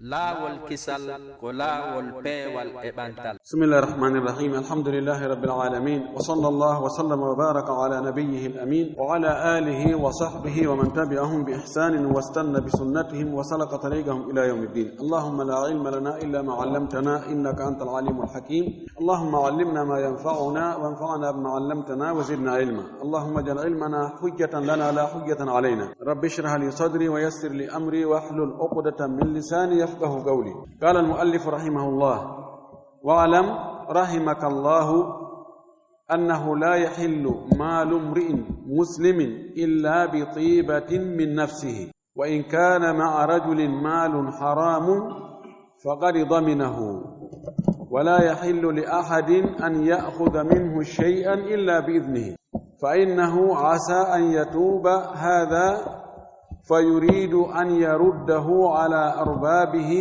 laawol kisal ko laawol peewal e ɓantal. bismillahi rahmani rahim alhamdulillahi rabbil alamin wa sallallahu wa sallama wa baraka ala nabiyyihi al-amin wa ala alihi wa sahbihi wa man tabi'ahum bi ihsanin wa istanna bi sunnatihim wa salaka tariqahum ila yawmiddin. Allahumma la ilma lana illa ma 'allamtana innaka antal alimul hakim. Allahumma 'allimna ma yanfa'una wanfa'na bima 'allamtana wa zidna ilma. Allahumma ij'al ilmana hujjatan lana la hujjatan 'alayna. Rabbi ishrah li sadri wa yassir li amri wahlul 'uqdatan min lisani يفقه قولي. قال المؤلف رحمه الله: واعلم رحمك الله أنه لا يحل مال امرئ مسلم إلا بطيبة من نفسه، وإن كان مع رجل مال حرام فقد ضمنه، ولا يحل لأحد أن يأخذ منه شيئا إلا بإذنه، فإنه عسى أن يتوب هذا فيريد أن يرده على أربابه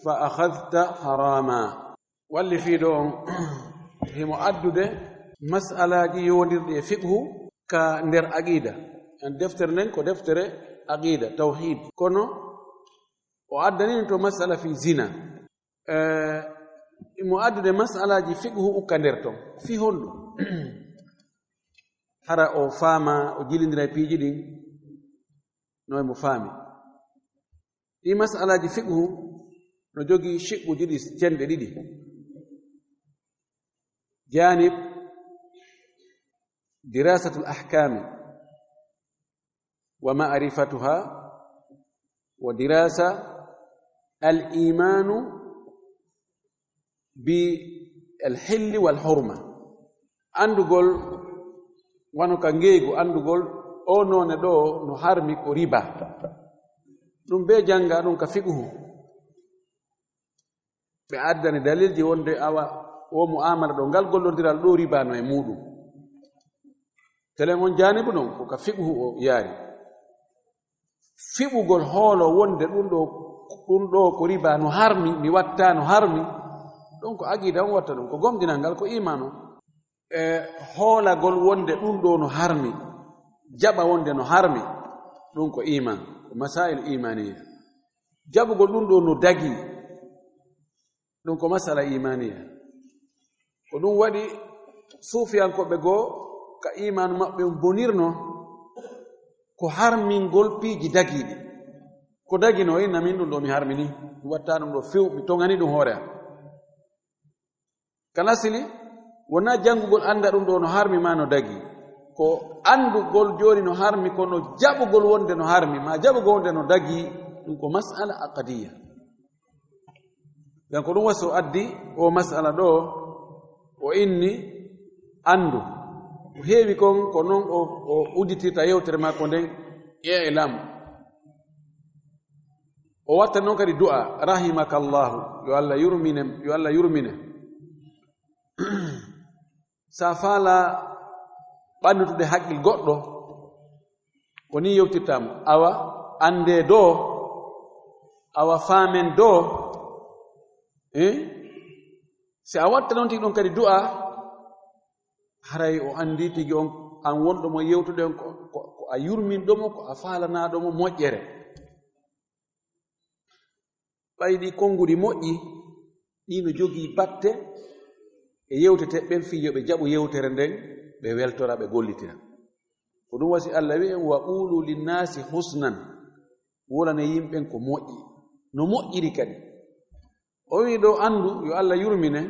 فأخذت حراما. واللي في دون هي مؤدد مسألة يونير فقه كندر عقيدة أن دفتر ننكو دفتر عقيدة توحيد كونو وعدنين تو مسألة في زنا مؤدد مسألة فقه وكندرتو في هون هذا أو فاما وجيلين رأي noy mo faami ɗi masalaji fiqhu no jogi shiɓɓuji ɗi cenɗe ɗiɗi: janib dirasatul ahkami wa ma'rifatuha wa dirasa al imanu bi al hilli wal hurma. Andugol wano ka ngeygu andugol o none ɗo no harmi ko riba, ɗum be janga ɗum ka fiqhu ɓe addani dalilji wonde awa o mu'amala ɗo ngal gollodiral ɗo riba no e muɗum. telen on janibu ɗon ko ka fiqhu o yaari. fiɓugol hoolo wonde ɗum ɗo ko riba no harmi mi watta no harmi, ɗon ko aqida on watta ɗum, ko gomdinal ngal ko iman o. hoolagol wonde ɗum ɗo no harmi, jaɓa wonde no harmi, ɗum ko iman, ko masail imaniya. jaɓugol ɗum ɗo no dagi, ɗum ko masala imaniya. ko ɗum waɗi suufiyankoɓe goo ka imanu maɓɓe bonirno ko harmingol piiji dagiɗi. ko dagino inna min ɗum ɗo mi harmini, mi watta ɗum ɗo few, mi tongani ɗum hoore am. kala sili wona janngugol anda ɗum ɗo no harmi ma no dagi, ko andugol joni no harmi, kono jaɓugol wonde no harmi ma jaɓugol wonde no dagi, ɗum ko mas'ala aqadiyya. dan ko ɗum waso addi o mas'ala ɗo o inni andu ko heewi kon ko noon o udditirta yewtere makko nden i'lam. o watta noon kadi du'a: rahimakallahu, yo Allah yurmine sa faala ɓannutude haqqil goɗɗo ko ni yewtirtamo, awa ande do, awa faamen do. si a watta noon tigi ɗon kadi du'a, haray o andi tigi on an wonɗomo yewtude on ko a yurminɗomo, ko a faalanaɗomo moƴƴere. ɓayɗi konngudi moƴƴi ɗino jogii batte e yewtete ɓen fi yoɓe jaɓu yewtere nden ɓe weltora, ɓe gollitira. ko ɗum wasi Allah wi en: wa ulu linnasi husnan, wolane yimɓen ko moƴƴi, no moƴƴiri kadi. o wi ɗo andu yo Allah yurmine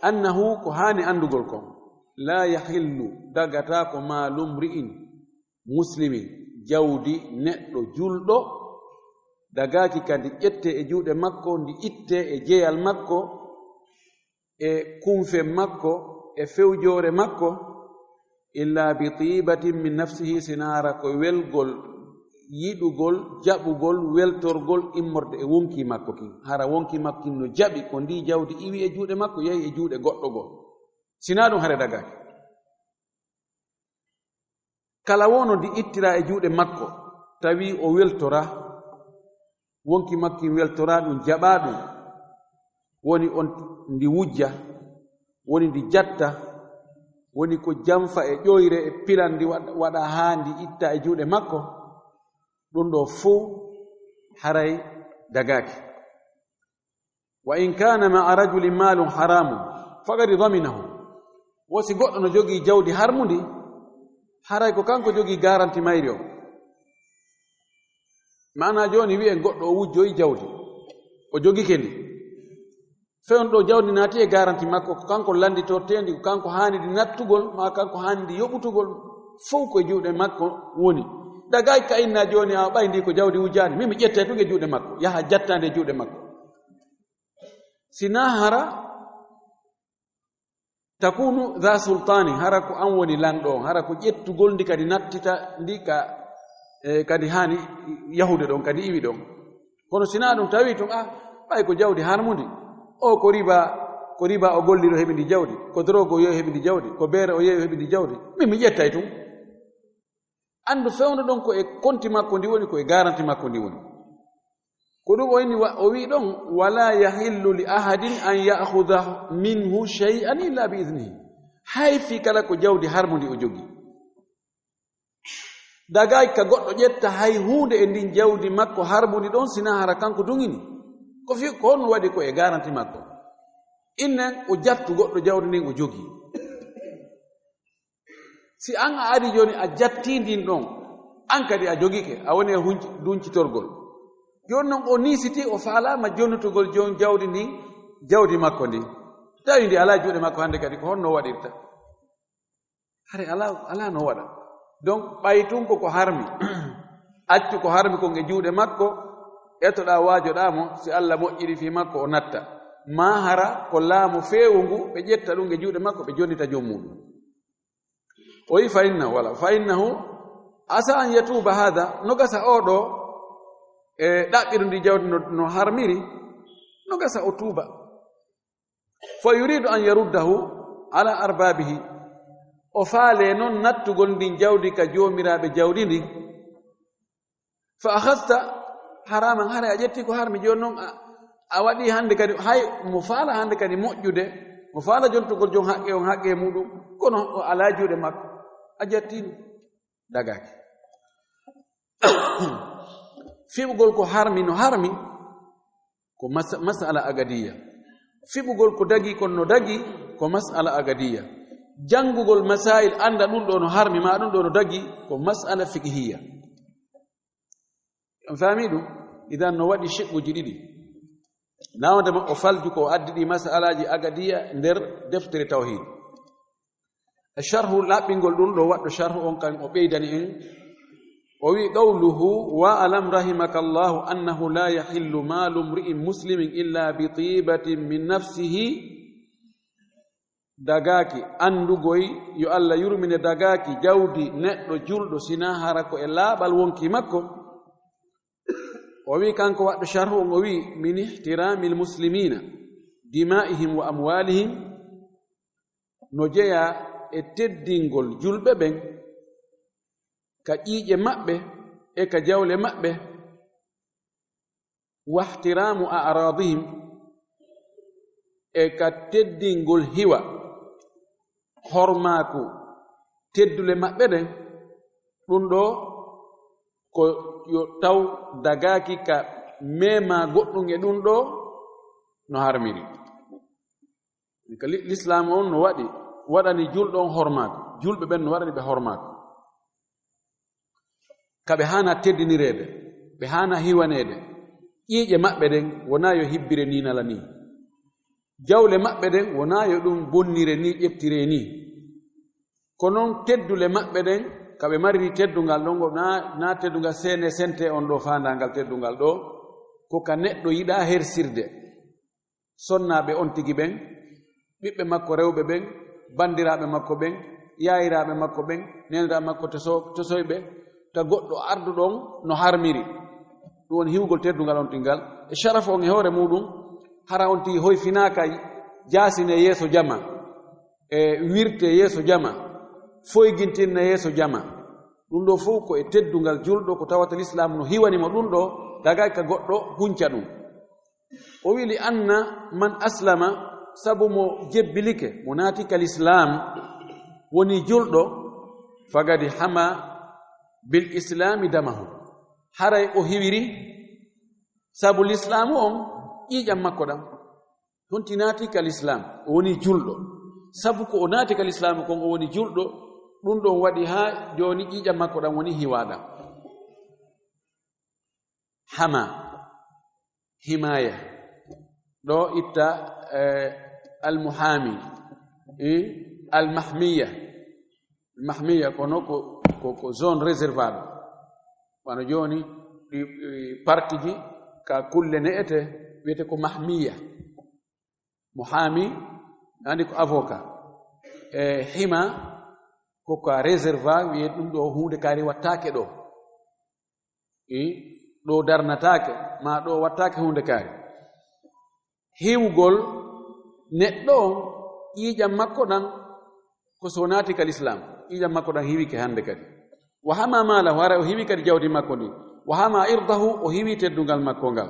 annahu ko haani andugol kon: la yahillu, dagata ko maalum ri'in muslimin, jawdi neɗɗo julɗo, dagaki kadi ƴette e juuɗe makko, ndi itte e jeyal makko, e kumfe makko, e fewjore makko, illa bi tibatin min nafsihi, sinara ko welgol, yiɗugol, jaɓugol, weltorgol immorde e wonki makko kin. hara wonki makko kin no jaɓi ko ndi jawdi iwi e juuɗe makko yahi e juuɗe goɗɗo goo, sina ɗum hare dagaki. kala wono ndi ittira e juuɗe makko tawi o weltora, wonki makko kin weltora ɗum, jaɓa ɗum, woni on ndi wujja, woni ndi jatta, woni ko jamfa e ƴoyre e pilan ndi waɗa haa ndi itta e juuɗe makko, ɗum ɗo fuu haray dagaki wa in kana ma'a rajulin malun haramun faqad dhaminahu wosi goddo no jogi jawdi harmundi haray ko kanko jogi garanti mayri o mana joni wi'en goddo o wujjoyi jawdi o jogi kendi fewn do jawdi naati e garanti makko ko kanko landi tortendi ko kanko haani di nattugol ma kanko haani di yobutugol fof ko juude makko woni dagay ka inna joni a bayndi ko jawdi wujjani mimi ƴette to juude makko yaha jattande juude makko sina hara takunu dha sultani hara ko an woni lando hara ko ƴettugol ndi kadi nattita ndi ka kadi hani yahude don kadi iwi don kono sina dum tawi tum bay ko jawdi harmundi o ko riba o golliro hebindi jawdi ko drogo yo hebindi jawdi ko beere o yeyo hebindi jawdi mi ƴettay tum andu fewno don ko e konti makko ndi woni ko e garanti makko ndi woni ko dum o inni o wi don wala yahillu li ahadin an ya'khudha minhu shay'an illa bi idnihi hayfi kala ko jawdi harmundi o jogi dagay ka goddo ƴetta hay hunde e ndin jawdi makko harmundi don sina hara kanko dungini ko fi ko on wadi ko e garanti makko innen o jattu goddo jawdi ndin o jogi si an a ari joni a jatti ndin don an kadi a jogike a woni duncitorgol joni non o nisiti o faalama jonnutugol jon jawdi ndin jawdi makko ndi tawi ndi ala juuɗe makko hande kadi ko honno waɗirta hare ala no waɗa donc ɓaytunko ko harmi accu ko harmi kon e juuɗe makko etoɗa waajoɗamo si Allah moƴƴiri fi makko o natta ma hara ko laamu feewu ngu ɓe ƴetta ɗum e juuɗe makko ɓe jonnita jom muɗum o wi fa innahu asa an yatuba hada no gasa oɗo e ɗaɓɓirndi jawdi no harmiri no gasa o tuuba fa yuridu an yaruddahu ala arbabihi o faale noon nattugol ndin jawdi ka joomiraaɓe jawdi ndin fa akhadta haraman hara a ƴetti ko harmi joni noon a waɗi hande kadi hay mo faala hande kadi moƴƴude mo faala jontugol jon haqqe on haqqe muɗum kono o ala juuɗe makko a jattino dagaki fiɓugol ko harmi no harmi ko masala agadiya fiɓugol ko dagi kon no dagi ko masala agadiya jangugol masail anda ɗum ɗo no harmi ma ɗum ɗo no dagi ko masala fiqhiya on faami ɗum idan no waɗi shiɓɓuji ɗiɗi nawdema o falju ko addi ɗi masalaji agadiya nder deftere tawhid sharhu laɓɓingol ɗum ɗo waɗɗo sharhu on kan o ɓeydani en o wi qawluhu wa alam rahimaka allahu annahu la yahillu malu mri'in muslimin illa bi tibatin min nafsihi dagaki andugoy yo Allah yurmine dagaki jawdi neɗɗo julɗo sina hara ko e laaɓal wonki makko o wi kanko waɗɗo sharhu on o wi min ihtirami lmuslimina dima'ihim wa amwalihim no jeya e teddingol julɓe ɓen ka ƴiiƴe maɓɓe e ka jawle maɓɓe wa ihtiramu a'radihim e ka teddingol hiwa hormaaku teddule maɓɓe ɗen ɗum ɗo ko yo taw dagaki ka mema goɗɗum e ɗum ɗo no harmiri l'islam on no waɗani julɗo on hormaaku julɓe ɓen no waɗani ɓe hormaaku kaɓe hana teddinireede ɓe hana hiwaneede ƴiiƴe maɓɓe ɗen wona yo hibbire ni nala ni jawle maɓɓe ɗen wona yo ɗum bonnire ni ƴeftire ni ko noon teddule maɓɓe ɗen kaɓe mariri teddungal ɗon na teddungal sene sente on ɗo fandangal teddungal ɗo ko ka neɗɗo yiɗa hersirde sonnaɓe on tigi ɓen ɓiɓɓe makko rewɓe ɓen bandiraɓe makko ɓen yayiraɓe makko ɓen neniraɓe makko tosoyɓe ta goɗɗo arduɗon no harmiri ɗum woni hiwgol teddungal on tingal e sharafa on e hoore muɗum hara on tigi hoyfinaka jasine yeeso jama e wirte yeeso jama foygintinna yeeso jama ɗum ɗo fof ko e teddungal julɗo ko tawata l'islam no hiwanimo ɗum ɗo dagay ka goɗɗo hunca ɗum o wi li anna man aslama sabu mo jebbilike mo naatika l'islam woni julɗo fagadi hama bil islami damahu haray o hiwiri sabu l'islamu on ƴiƴam makko ɗam ton tinati ka l'islam o woni julɗo sabu ko o naati ka l'islamu kon o woni julɗo ɗum ɗon waɗi ha joni ƴiƴam makko ɗam woni hiwaɗam hama himaya ɗo itta almuhami almahmiya kono ko zone réservaɗo wano joni ɗi parti ji ka kulle ne'ete wiyete ko mahmiya muhami andi ko avocat hima koko réserva wiye ɗum ɗo hunde kaari wattake ɗo ɗo darnatake ma ɗo wattake hunde kaari hiwgol neɗɗo on ƴiƴam makko ɗan ko so naati ka l'islam ƴiƴam makko ɗan hiwike hande kadi wa hama malahu ara o hiwi kadi jawdi makko ndi wa hama irdahu o hiwi teddungal makko ngal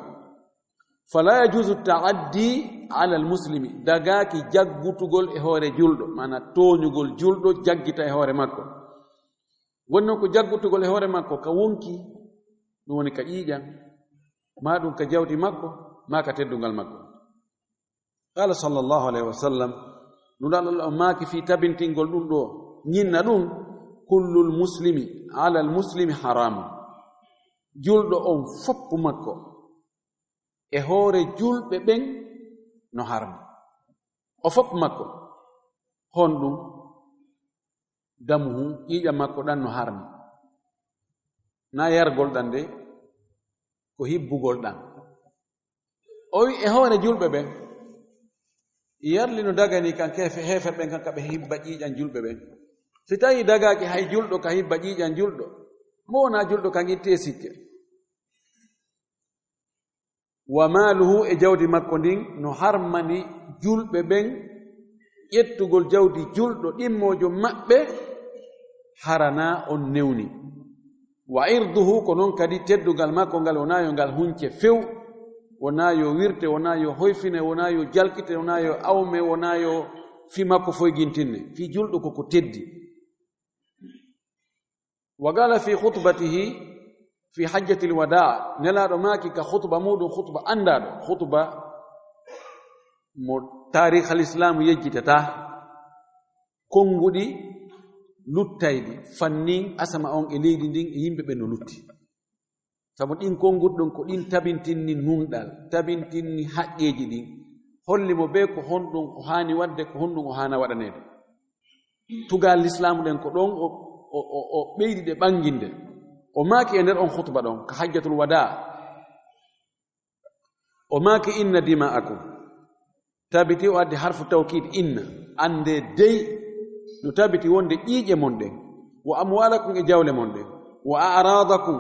fala yajuzu taaddi ala almuslimi dagaki jaggutugol e hoore julɗo mana toñugol julɗo jaggita e hoore makko wonno ko jaggutugol e hoore makko ka wonki ɗum woni ka ƴiƴam ma ɗum ka jawdi makko ma ka teddungal makko qala sallllahu alayhi wa sallam nuraɗo o maaki fi tabintingol ɗum ɗo ñinna ɗum kullu lmuslimi ala almuslimi haramu julɗo on foppu makko e hoore julɓe ɓen no harmi o foppu makko honɗum damuhu ƴiƴam makko ɗan no harmi na yargol ɗan de ko hibbugol ɗan o wi e hoore julɓe ɓen yarli no dagani kan heefer ɓen kan kaɓe hibba ƴiƴam julɓe ɓen si tawi dagaki hay julɗo ka hibba ƴiƴam julɗo mo wona julɗo kan itte sikke wa maaluhu e jawdi makko ndin no harmani julɓe ɓen ƴettugol jawdi julɗo ɗimmojo maɓɓe harana on newni wa irduhu ko noon kadi teddugal makko ngal wona yo ngal hunce few wona yo wirte wona yo hoyfine wona yo jalkite wona yo awme wona yo fi makko foygintinne fi julɗo koko teddi wa gala fi khutbatihi fi hajjati lwada nelaɗo maaki ka khutba muɗum khutba andaɗo khutba mo tarikh alislamu yejjitata konguɗi luttayɗi fannin asama on e leydi ndin e yimɓe ɓe no lutti sabu ɗin konguɗi ɗon ko ɗin tabintinni nunɗal tabintinni haqqeji ɗin holli mo be ko honɗum o haani wadde ko honɗum o haana waɗanede tugal l'islamu ɗen ko ɗon o ɓeydi ɗe ɓanginde o maaki e nder on khutba ɗon ka hajjatul wada o maaki inna dima'akum tabiti o addi harfu tawkid inna ande dey no tabiti wonde ƴiiƴe mon ɗen wa amwalakum e jawle mon ɗen wa a'radakum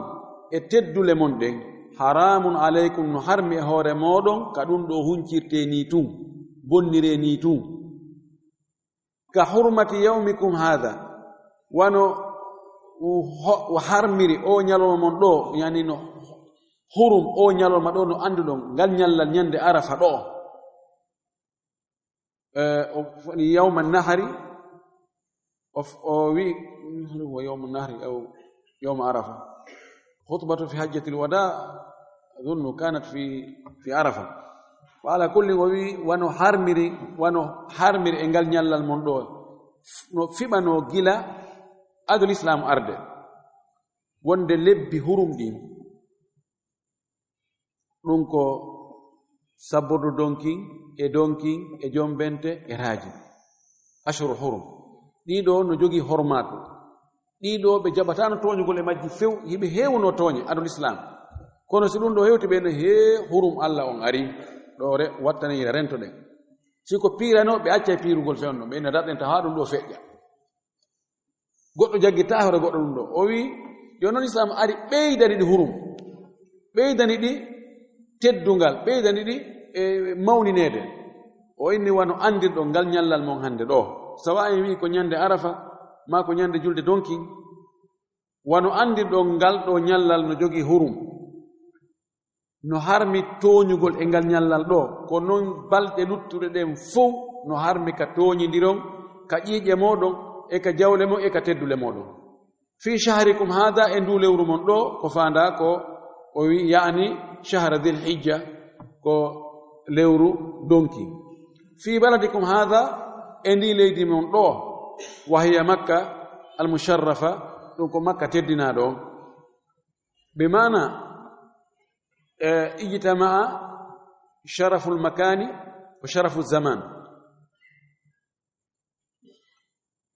e teddule mon ɗen haramun alaykum no harmi e hoore moɗon ka ɗum ɗo huncirte ni tun bonnire ni tun ka hurmati yawmikum hada wano o harmiri o ñaloma mon ɗo yani no hurum o ñaloma ɗo no anduɗon ngal ñallal ñande arafa ɗo o yawma nahari o wi wa yawma nahri aw yawma arafa khutbatu fi hajjati lwada adunnu kanat fi arafa wa ala kulli o wi wano harmiri e ngal ñallal mon ɗo no fiɓano gila adul islam arde wonde lebbi hurum ɗin ɗum ko sabbordu donkin e jombente e raaji ashuru hurum ɗiɗo no jogii hormatu ɗiɗo ɓe jaɓatano toñugol e majji few yiɓe heewno tooñe adul islam kono si ɗum ɗo hewti ɓeno he hurum allah on ari ɗo wattanira rento ɗen siko piirano ɓe acca e piirugol fewno ɓene daɗɗen taw ha ɗum ɗo feƴƴa goɗɗo jaggita hore goɗɗo ɗum ɗo o wi yo noon islam ari ɓeydani ɗi hurum ɓeydani ɗi teddungal ɓeydani ɗi e mawninede o inni wano andirɗo ngal ñallal mon hande ɗo sawa'i wi ko ñande arafa ma ko ñande julde donkin wano andirɗo ngal ɗo ñallal no jogi hurum no harmi toñugol e ngal ñallal ɗo ko noon balɗe luttuɗe ɗen fof no harmi ka toñidiron ka ƴiiƴe moɗon e ka jawle mon e ka teddule moɗon fi shahrikum hada e ndu lewru mon ɗo ko fanda ko o wi yani شهر ذي الحجة كو لورو دونكي في بلدكم هذا إني ليدي من دو وهي مكة المشرفة دونكو مكة تدنا دو بمعنى اجتماع شرف المكان وشرف الزمان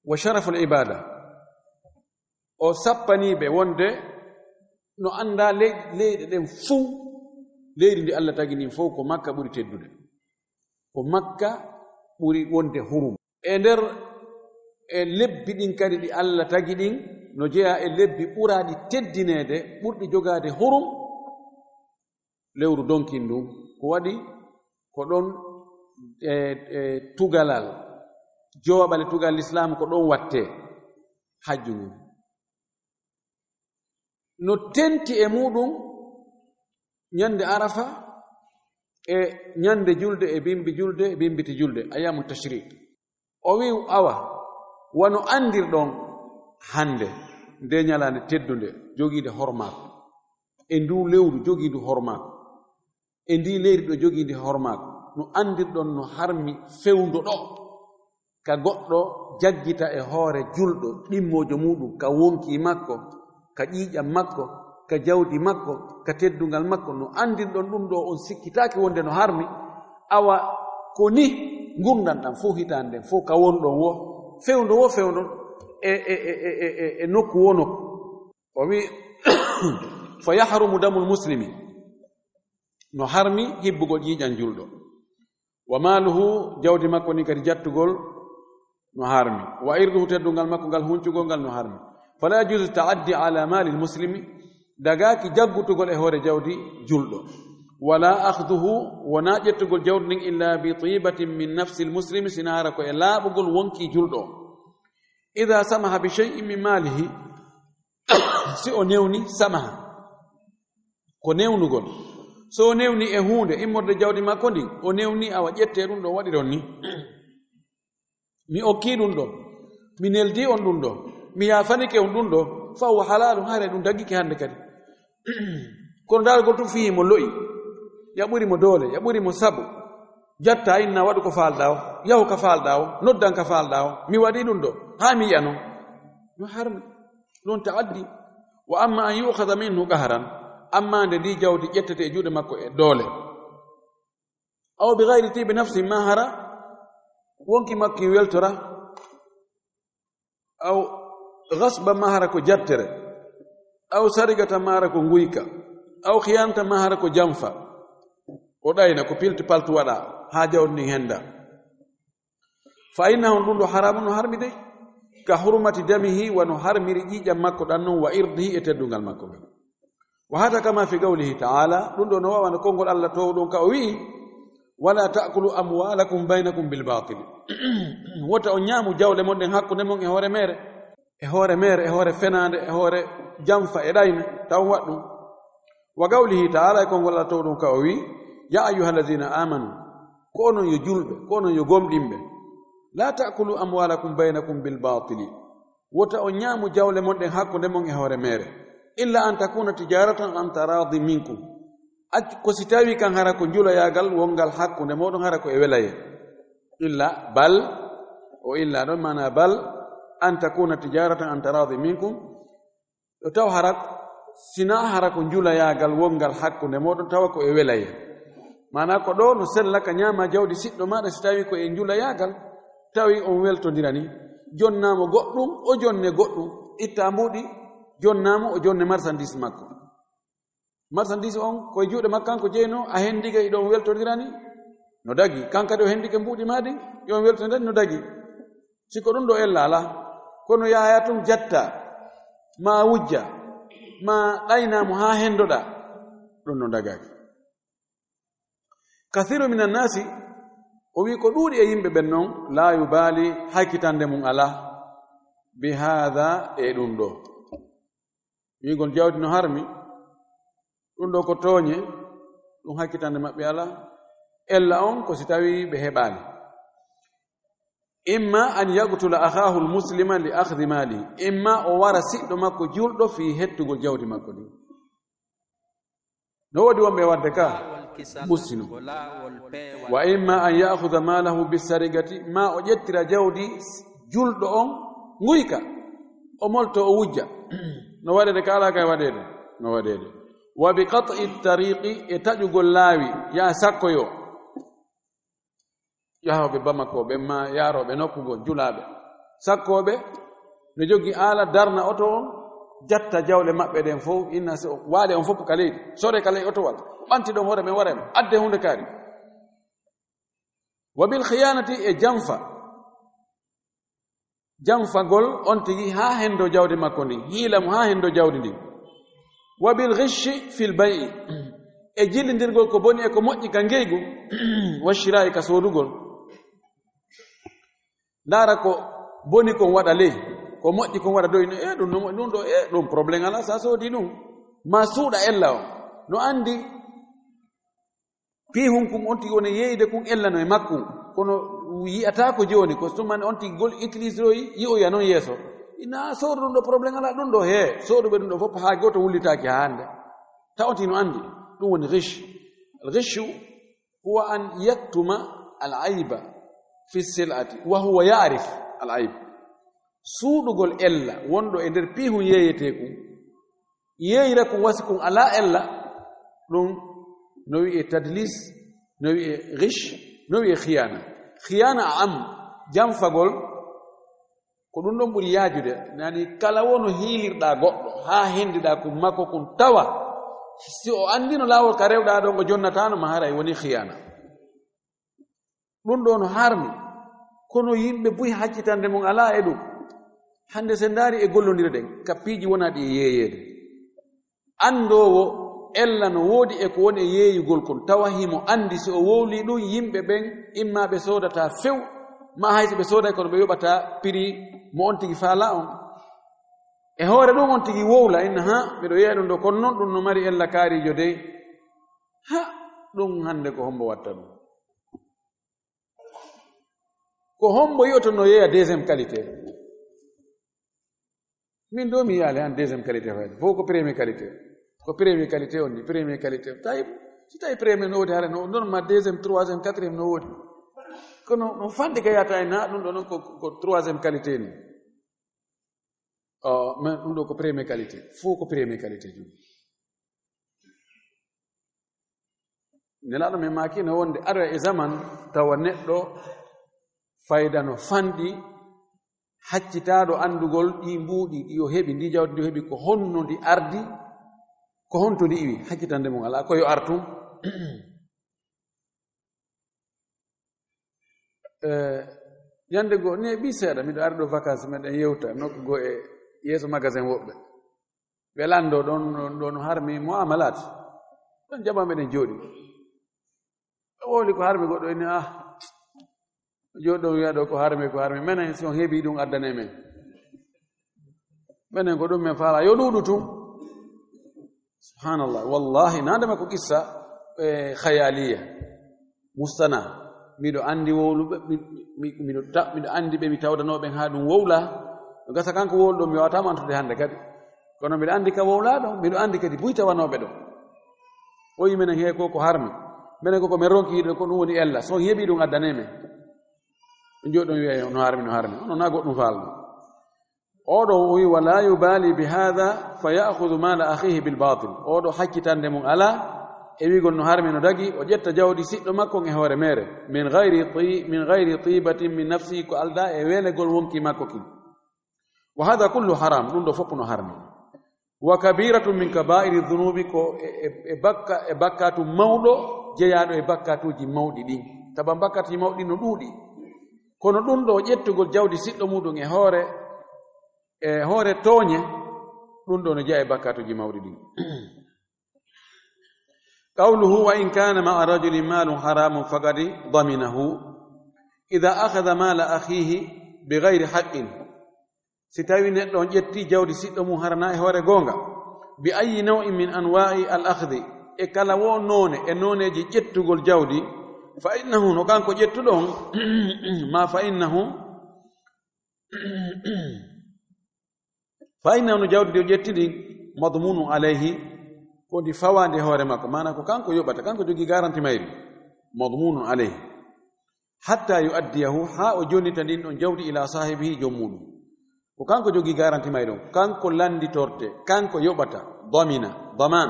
وشرف العبادة o sappaniɓe wonde no anda leyɗe ɗen fuu leydi ndi Allah tagi ndin fof ko makka ɓuri teddude ko makka ɓuri wonde hurum e nder e lebbi ɗin kadi ɗi Allah tagi ɗin no jeeya e lebbi ɓuraɗi teddinede ɓurɗi jogade hurum lewru donkin ndun ko waɗi ko ɗon tugalal joɓale tugal l'islam ko ɗon watte hajju ngun no tenti e muɗum ñande arafa e ñande julde e bimbiti julde ayamu tashrik o wi awa wano andirɗon hande nde ñalande teddunde jogiide hormaako e ndu lewru jogiindu hormaako e ndi leydi ɗo jogiindi hormaako no andirɗon no harmi fewndo ɗo ka goɗɗo jaggita e hoore julɗo ɗimmojo muɗum ka wonki makko ka ƴiiƴam makko ka jawdi makko ka teddungal makko no andirɗon ɗum ɗo on sikkitaake wonde no harmi awa ko ni gurdanɗam fof hitande nden fof ka wonɗon wo fewndon e nokku wo nokku o wi fa yahrumu damul muslimi no harmi hibbugol ƴiiƴam julɗo wa maaluhu jawdi makko ni kadi jattugol no harmi wa irduhu teddungal makko ngal huncugol ngal no harmi fala yajuzu taaddi ala mali lmuslimi dagaki jaggutugol e hoore jawdi julɗo wala akhduhu wona ƴettugol jawdi ndin illa bi tibatin min nafsi lmuslimi sina hara ko e laaɓugol wonki julɗo ida samaha bi shay'in min malihi si o newni samaha ko newnugol so o newni e hunde immorde jawdi makko ndin o newni awa ƴette ɗum ɗo waɗiron ni mi okki ɗum ɗo mi neldi on ɗum ɗo mi yafanike on ɗum ɗo fa wa halalum hare ɗum daggike hande kadi kono dargol tum fihi mo lo'i yaɓuri mo doole yaɓuri mo sabu jatta inna waɗu ko falɗa o yahu ka falɗa o noddan ka falɗa o mi waɗi ɗum ɗo ha mi yi'a noon no harmi ɗon ta'addi wa amma an yu'khadha minhu qahran amma nde ndi jawdi ƴettete e juuɗe makko e doole aw bi ghayri tibi nafsi ma hara wonki makki weltora aw gasba ma hara ko jattere aw sarigata ma hara ko nguyka aw khiyanta ma hara ko jamfa o ɗayna ko pilti paltu waɗa ha jawdi ndin henda fa innahu ɗum ɗo haramu no harmi dey ka hurmati damihi wano harmiri ƴiiƴam makko ɗan noon wa irdihi e teddungal makko ngal wa hada kama fi qawlihi ta'ala ɗum ɗo no wawana konngol Allah towɗon ka o wi'i wala ta'kulu amwalakum baynakum bil batil wota on ñaamu jawle mon ɗen hakkunde mon e hoore mere e hoore fenande e hoore jamfa e ɗayne taw waɗɗum wa qawlihi ta'ala e konngol Allah towɗon ka o wi'i ya ayyuhallazina amanu ko onon yo julɓe ko onon yo gomɗinɓe la ta'kulu amwalakum baynakum bil batili wota on ñaamu jawle mon ɗen hakkunde mon e hoore mere illa an takuna tijaratan an taradi minkum ko si tawi kan hara ko juloyagal wongal hakkunde moɗon hara ko e welaye illa bal o illa ɗon mana bal an takuna tijaratan an taradi minkum ɗo taw hara sina hara ko juloyagal wongal hakkunde moɗon tawa ko e welaye mana ko ɗo no sellaka ñaama jawdi siɗɗo maɗa si tawi ko e juloyagal tawi on weltodirani jonnamo goɗɗum o jonne goɗɗum itta mbuɗi jonnamo o jonne marchandise makko marchandise on koye juuɗe makko kanko jeyno a hendiga iɗon weltodirani no dagi kankadi o hendike mbuɗi maɗi yon weltodirani no dagi siko ɗum ɗo ella ala kono yaya tum jatta ma wujja ma ɗaynamo ha hendoɗa ɗum no dagaki kathiru min annasi o wi ko ɗuuɗi e yimɓe ɓen noon la yubali hakkitande mum ala bi hada e ɗum ɗo wigol jawdi no harmi ɗum ɗo ko tooñe ɗum hakkitande maɓɓe ala ella on ko si tawi ɓe heɓaani imma an yaqtula akhahu lmuslima li akhdi malihi imma o wara siɗɗo makko julɗo fi hettugol jawdi makko ɗi no wodi wonɓe wadde ka والكسل mussinu kola wol pe wal wa imma an ya'khudha malahu bisarigati ma o ƴettira jawdi julɗo on nguyka o molto o wujja no waɗede ka ala kay waɗede no waɗede wa bi qat'i tariqi e taƴugol laawi ya sakkoyo yahoɓe bamakoɓe ma yaroɓe nokkugol julaɓe sakkoɓe no jogi ala darna oto on jatta jawle maɓɓe ɗen fof inna so waade on fof ka leydi sore ka ley otowal ɓanti ɗon hoore men warema adde hunde kaari wa bil khiyanati e janfagol on tigi ha hendo jawdi makko ndi hiila mo ha hendo jawdi ndi wa bil ghishi fil bay'i e jillindirgol ko boni e ko moƴƴi ka ngeygu wa shira'i ka soodugol ndaara ko boni kon waɗa ley ko moƴƴi kon waɗa doyno ɗum ɗo ɗum probléme ala sa soodi ɗum ma suuɗa ella o no andi pihum kum on tigi woni yeyde kun ellano e makkum kono yi'ata ko joni ko tumani on tigi gol utilisé oyi yi'oya noon yeeso ina soodu ɗum ɗo probléme ala ɗum ɗo he sooduɓe ɗum ɗo fof haa goto wullitaki ha hande ta on tigi no andi ɗum woni ghish al-ghishu huwa an yaktuma al-ayba fi sil'ati wa huwa ya'rif al-ayb suuɗugol ella wonɗo e nder pihum yeyete kum yeyra kum wasi kum ala ella ɗum no wi'e tadlis no wi'e ghish no wi'e khiyana am janfagol ko ɗum ɗon ɓuri yaajude nani kala wono hiilirɗa goɗɗo ha hendiɗa kum makko kum tawa si o andino laawol ka rewɗa ɗon ko jonnatano ma hara e woni khiyana ɗum ɗo no harmi kono yimɓe buyi haccitande mum ala e ɗum hande sen ndaari e gollondire ɗen kappiiji wonaɗi e yeeyede andowo ella no woodi e ko woni e yeeyugol kon tawa himo andi si o wowli ɗum yimɓe ɓen imma ɓe soodata few ma hayso ɓe sooday kono ɓe yoɓata prix mo on tigi faala on e hoore ɗum on tigi wowla inna ha ɓeɗo yeeya ɗum ɗo kono noon ɗum no mari ella kaarijo dey ha ɗum hande ko hombo watta ɗum ko hombo yi'oto no yeeya deuxiéme qualité min ɗo mi yiyaali han deuxiéme qualité fayde fof ko premier qualité ko premier qualité on ni premier qualité tawi si tawi premier no woodi hare no noon ma deuxiéme troisiéme quatriéme no woodi kono no fande ka yata e na ɗum ɗo noon ko troisiéme qualité ni mais ɗum ɗo ko premier qualité fof ko premier qualité joni nelaɗo men maki no wonde ara e zaman tawa neɗɗo fayda no fanɗi haccitaɗo andugol ɗi mbuuɗi ɗi o heɓi ndi jawdi ndi o heɓi ko honno ndi ardi ko honto ndi iwi haccitande mum ala koyo artum yande goo ne ɓi seeɗa miɗo ari ɗo vacance meɗen yewta nokku goo e yeeso magasin woɓɓe ɓe lando ɗon harmi muamalat ɗon jaɓa meɗen jooɗi ɓe wowli ko harmi goɗɗo eni jooɗi ɗo wiya ɗo ko harmi menen si on heeɓi ɗum addane men menen ko ɗum men faala yo ɗuuɗu tum subhanallah wallahi nandema ko qissa khayaliya mustana miɗo andi wowluɓe miɗo andi ɓe mi tawdanoɓen ha ɗum wowla no gasa kanko wowluɗo mi wawatama antude hande kadi kono mbiɗa andi ka wowlaɗo mbiɗo andi kadi buy tawanoɓe ɗo o yi menen he ko harmi minen koko min ronki yiɗo ko ɗum woni ella so heeɓi ɗum addane men ɗum jooɗi ɗon wiya no harmi ono na goɗɗum faalno oɗo o wi wala yubali bi hada fa ya'khudhu mala akhihi bil batil oɗo hakkitande mum ala e wigol no harmi no dagi o ƴetta jawdi siɗɗo makko e hoore mere min gayri tibatin min nafsihi ko alda e welegol wonki makko kin wa hada kullu haram ɗum ɗo fof no harmi wa kabiratun min kaba'iri dhunubi ko e bakkatu mawɗo jeyaɗo e bakkatuji mawɗi ɗin taba bakkatuji mawɗi no ɗuuɗi kono ɗum ɗo ƴettugol jawdi siɗɗo muɗum e hoore tooñe ɗum ɗo no jeya e bakkatuji mawɗi ɗin qawluhu wa in kana ma'a rajulin malun haramun faqad daminahu idha akhadha mala akhihi bighayri haqqin si tawi neɗɗo on ƴetti jawdi siɗɗo mum harana e hoore goonga bi ayi naw'in min anwa'i al akhdi e kala wo noone e nooneji ƴettugol jawdi fa innahu no kanko ƴettuɗo on ma fa innahu no jawdi ndi o ƴetti ɗin madmunun alayhi fondi fawande hoore makko mana ko kanko yoɓata kanko jogi garanti mayri madmunun alayhi hatta yuaddiyahu ha o jonnita ndin ɗon jawdi ila sahibihi jom muɗum ko kanko jogi garanti mayri on kanko landitorte kanko yoɓata daman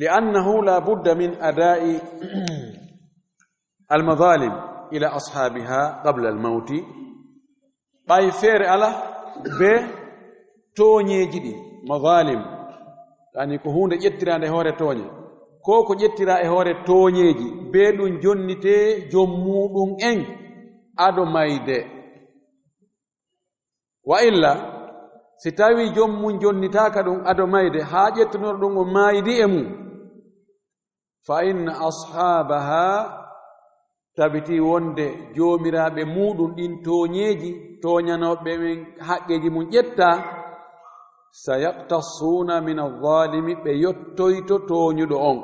li'annahu la budda min ada'i almadhalim ila ashabiha qabla almauti ɓay feere ala be tooñeeji ɗi madhalim yani ko hunde ƴettirande hoore tooñe ko ko ƴettira e hoore tooñeeji be ɗum jonnite jom muɗum en ado mayde wa illa si tawi jom mum jonnitaka ɗum ado mayde haa ƴettunor ɗum o maydi e mum fa inna ashabaha tabiti wonde joomiraaɓe muɗum ɗin tooñeeji tooñanoɓe men haqqeji mum ƴetta sayaqtassuuna min aldalimi ɓe yottoyto tooñuɗo on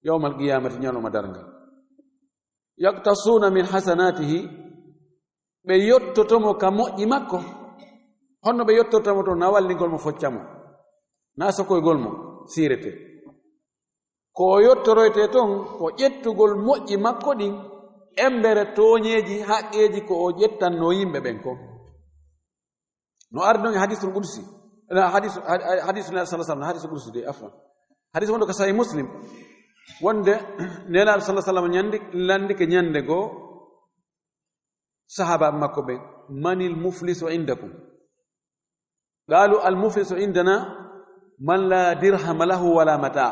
yawma alqiyamati ñaloma darngal yaqtassuuna min hasanatihi ɓe yottotomo ka moƴƴi makko honno ɓe yottotomo to na wallingol mo foccamo na sokoygol mo sirete ko yottoroyte ton ko ƴettugol moƴƴi makko ɗin embere tooñeeji haqqeeji ko o ƴettanno yimɓe ɓen ko no ardi non e hadisul qudsi hadisu nabi sallallahu alaihi wasallam hadisul qudsi de afwan hadis wonde ko sahih muslim wonde nelaɗo sallallahu alaihi wasallam ñandi landike ñande goo sahaba makko ɓen manil muflisu indakum qalu al muflisu indana man la dirhama lahu wala mata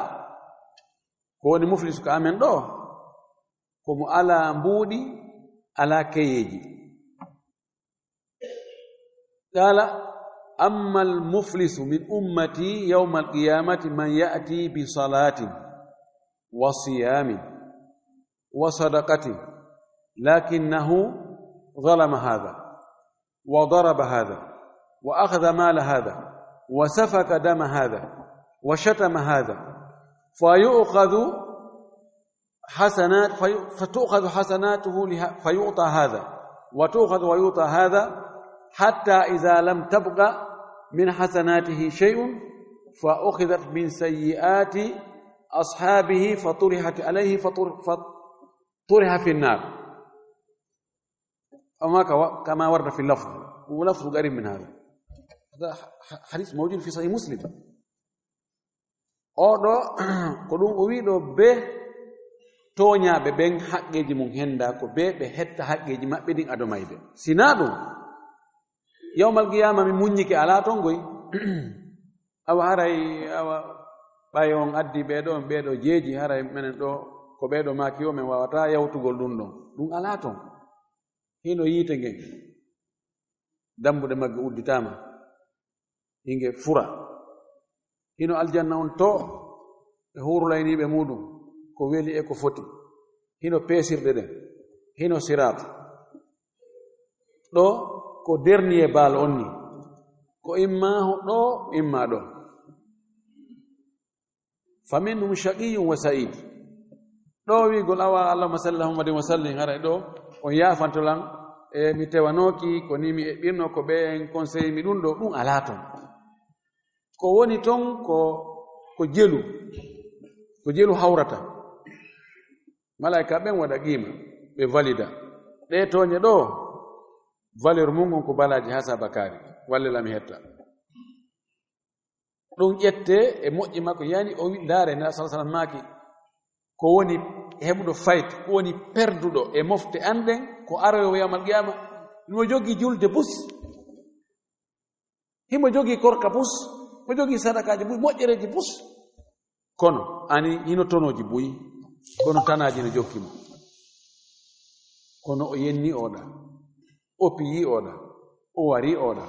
ko woni muflisu ko amen ɗo komo ala mbuuɗi ala keyeji qala amma almuflisu min ummati yawma alqiyamati man ya'ti bi salatin wa siyamin wa sadaqatin lakinnahu ظلم هذا وضرب هذا وأخذ مال هذا وسفك دم هذا وشتم هذا فيؤخذ حسنات فتؤخذ حسناته فيعطى هذا وتؤخذ ويعطى هذا حتى إذا لم تبقى من حسناته شيء فأخذت من سيئات أصحابه فطرحت عليه فطرح في النار أما كما ورد في اللفظ ولفظ قريب من هذا حديث موجود في صحيح مسلم أو كلهم أويدو به toñaaɓe ɓen haqqeeji mum hennda ko ɓe ɓe hetta haqqeeji maɓɓe ɗin adomayde sina ɗum yawmal qiyama mi muññike alaa ton goy awa haray awa ɓay on addi ɓeeɗo jeeji haray menen ɗo ko ɓeeɗo maaki o min wawata yawtugol ɗum ɗon ɗum alaa ton hino yiite ngen dambuɗe magge udditama hinge fura hino aljanna on to e hurulayniɓe muɗum ko weli e ko foti hino peesirɗe ɗen hino sirat ɗo ko dernier baal on ni ko imma ɗo imma ɗo faminhum shaqiyun wa sa'id ɗo wigol awa allahumma salli muhammadin wa sallim haray ɗo on yafantolan e mi tewanoki ko ni mi eɓɓirno ko ɓe en conseil mi ɗum ɗo ɗum alaa ton ko woni ton ko jelu hawrata malaika ɓen waɗa qima ɓe valida ɗe toñe ɗo valeur mum on ko balaji ha sabakari wallelami hetta ɗum ƴette e moƴƴi makko yani o wi ndaare nda sa sallam maaki ko woni heɓuɗo fayt ko woni perduɗo e mofte anɗen ko aroyo yamal qiyama himo jogii julde bus himo jogii korka bus mo jogii sadakaji buy moƴƴereji bus kono ani hino tonoji buy kono tanaji no jokkimo kono o yenni oɗa o piyi oɗa o wari oɗa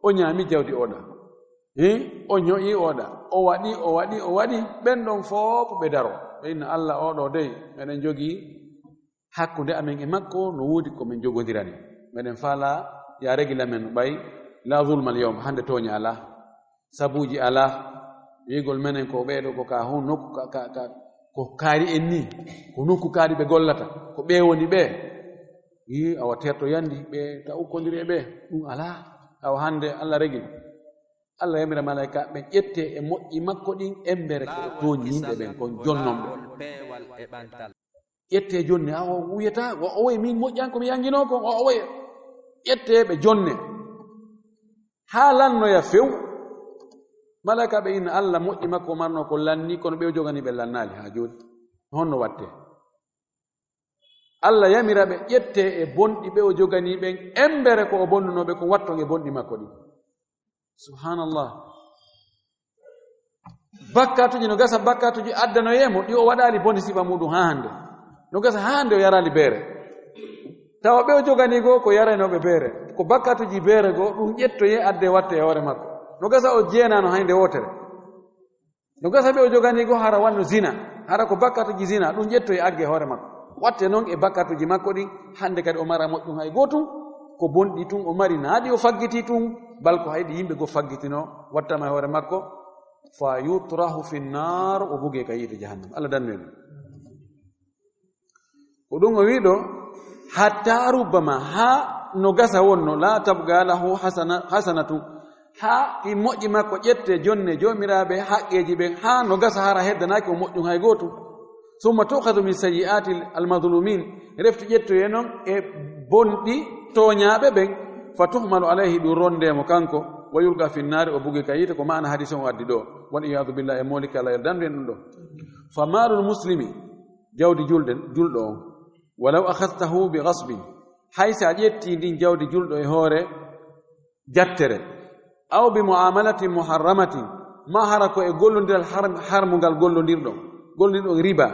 o ñaami jawdi oɗa o ño'i oɗa o waɗi ɓen ɗon fof ɓe daro ɓe inna allah oɗo dey meɗen jogii hakkunde amen e makko no woodi komin jogodirani meɗen faala ya regila men no ɓay la zulmal yawm hande toña ala sabuji ala wigol menen ko ɓeeɗo ko ka hun nokku ko kaari en ni ko nokku kaari ɓe gollata ko ɓe woni ɓe yi awa terto yandi ɓe ta ukkodiri e ɓe ɗum ala awa hande allah regil Allah yamira malaika ɓe ƴette e moƴƴi makko ɗin embere ko toñi yimɓe ɓen kon jonnomɓe ƴette jonne a o wuyata o owoye min moƴƴan komi yangino kon o owoye ƴetteɓe jonne ha lannoya few malaika ɓe inna Allah moƴƴi makko marno ko lanni kono ɓe jogani ɓe lannali ha joni honno watte Allah yamira ɓe ƴette e bonɗi ɓe o jogani ɓen embere ko o bonnunoɓe ko watton e bonɗi makko ɗi subhanallah bakkatuji no gasa bakkatuji addanoyemo ɗi o waɗali bonde sifa muɗum ha hande no gasa ha hande o yarali beere tawa ɓe o jogani goo ko yaranoɓe beere ko bakkatuji beere goo ɗum ƴettoye adde watte e hoore makko no gasa o jeenano hande wotere no gasa ɓe o jogani goo hara wanno zina hara ko bakkatuji zina ɗum ƴettoye agge hoore makko watte noon e bakkatuji makko ɗin hande kadi o mara moƴƴum hay gootum ko bonɗi tun o mari naaɗi o faggiti tun bal ko hayɗi yimɓe goo faggitino wattama e hoore makko fa yutrahu fi nnar o buge ka yiide jahannam Allah dannu en ko ɗum o wiɗo hatta rubbama ha no gasa wonno la tabga lahu hasanatu ha ɗi moƴƴi makko ƴette jonne jomiraɓe haqqeji ɓen ha no gasa hara heddanaki o moƴƴum hay gootum summa tukhadu min sayyi'ati almadlumin refti ƴettoye noon e bonɗi toñaɓe ɓen fa tuhmalu alayhi ɗum rondemo kanko wa yulga fi nnari o bugi ka yiite ko mana hadis on addi ɗo wal iyadu billah e moliki Allah dandu en ɗum ɗo fa malul muslimi jawdi julɗo on walaw akhadtahu bi ghasbin hay sa ƴetti ndin jawdi julɗo e hoore jattere aw bi muamalatin muharramatin ma hara ko e gollodiral harmugal gollondirɗo riba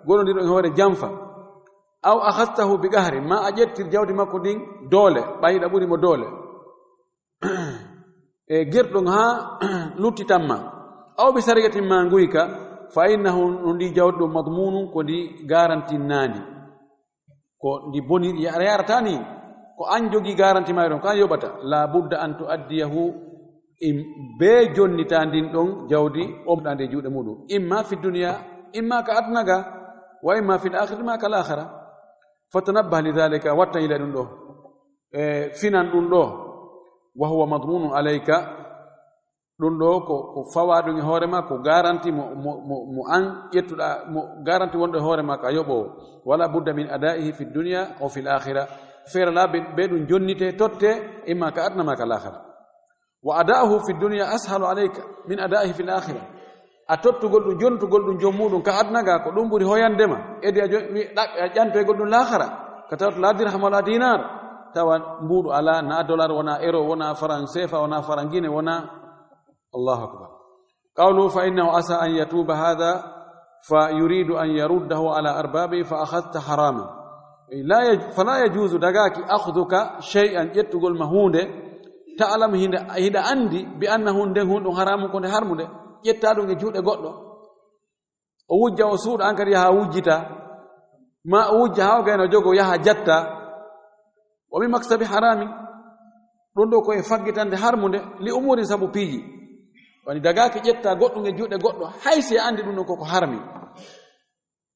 gollondirɗo e hoore jamfa aw akhadtahu bi qahri ma a ƴettir jawdi makko ndin doole ɓayiɗa ɓurimo doole e gerɗon ha luttitanma aw bi sariyatin ma nguyka fa innahu no ndi jawdi ɗo madmunum ko ndi garantinnandi ko ndi boni yarata ni ko an jogi garanti ma ɗon ko an yoɓata la budda an tuaddiyahu be jonnita ndin ɗon jawdi omɗa nde juuɗe muɗum imma fi dunia imma ka adnaga wa imma fi l akhiri ma ka l akhira fatanabbah lidhalika watta ila ɗum ɗo e finan ɗum ɗo wa huwa madmunun alayka ɗum ɗo ko fawa ɗum e hoore ma ko garanti mo an ƴettuɗa mo garanti wonɗo e hoore ma ko a yoɓowo wala budda min adaihi fi dunia o fi l akhira feerala ɓe ɗum jonnite totte imma ka adna ma ka l akhira wa ada'uhu fi dunia ashalu alayka min adaihi fi l akhira a tottugol ɗum jontugol ɗum jom muɗum ka adnaga ko ɗum ɓuri hoyandema edi a ƴantoygol ɗum lahara ka tawata la dirham wala dinar tawa mbuɗu ala na dollar wona euro wona franc CFA wona franc guine wona allahu akbar qawlu fa innahu asa an yatuba hadha fa yuridu an yaruddahu ala arbabi fa akhadta harama fala yajuzu dagaki akhduka shay'an ƴettugol ma hunde ta'lamu hiɗa andi bi annahu nden hunɗum haramu ko nde harmude ƴetta ɗum e juuɗe goɗɗo o wujja o suuɗa an kadi yaha wujjita ma o wujja ha o gayno jogo yaha jatta o wi maksabi harami ɗum ɗo koye faggitande harmude li umuri sabu piiji wani dagaki ƴetta goɗɗum e juuɗe goɗɗo haysi andi ɗum ɗon koko harmi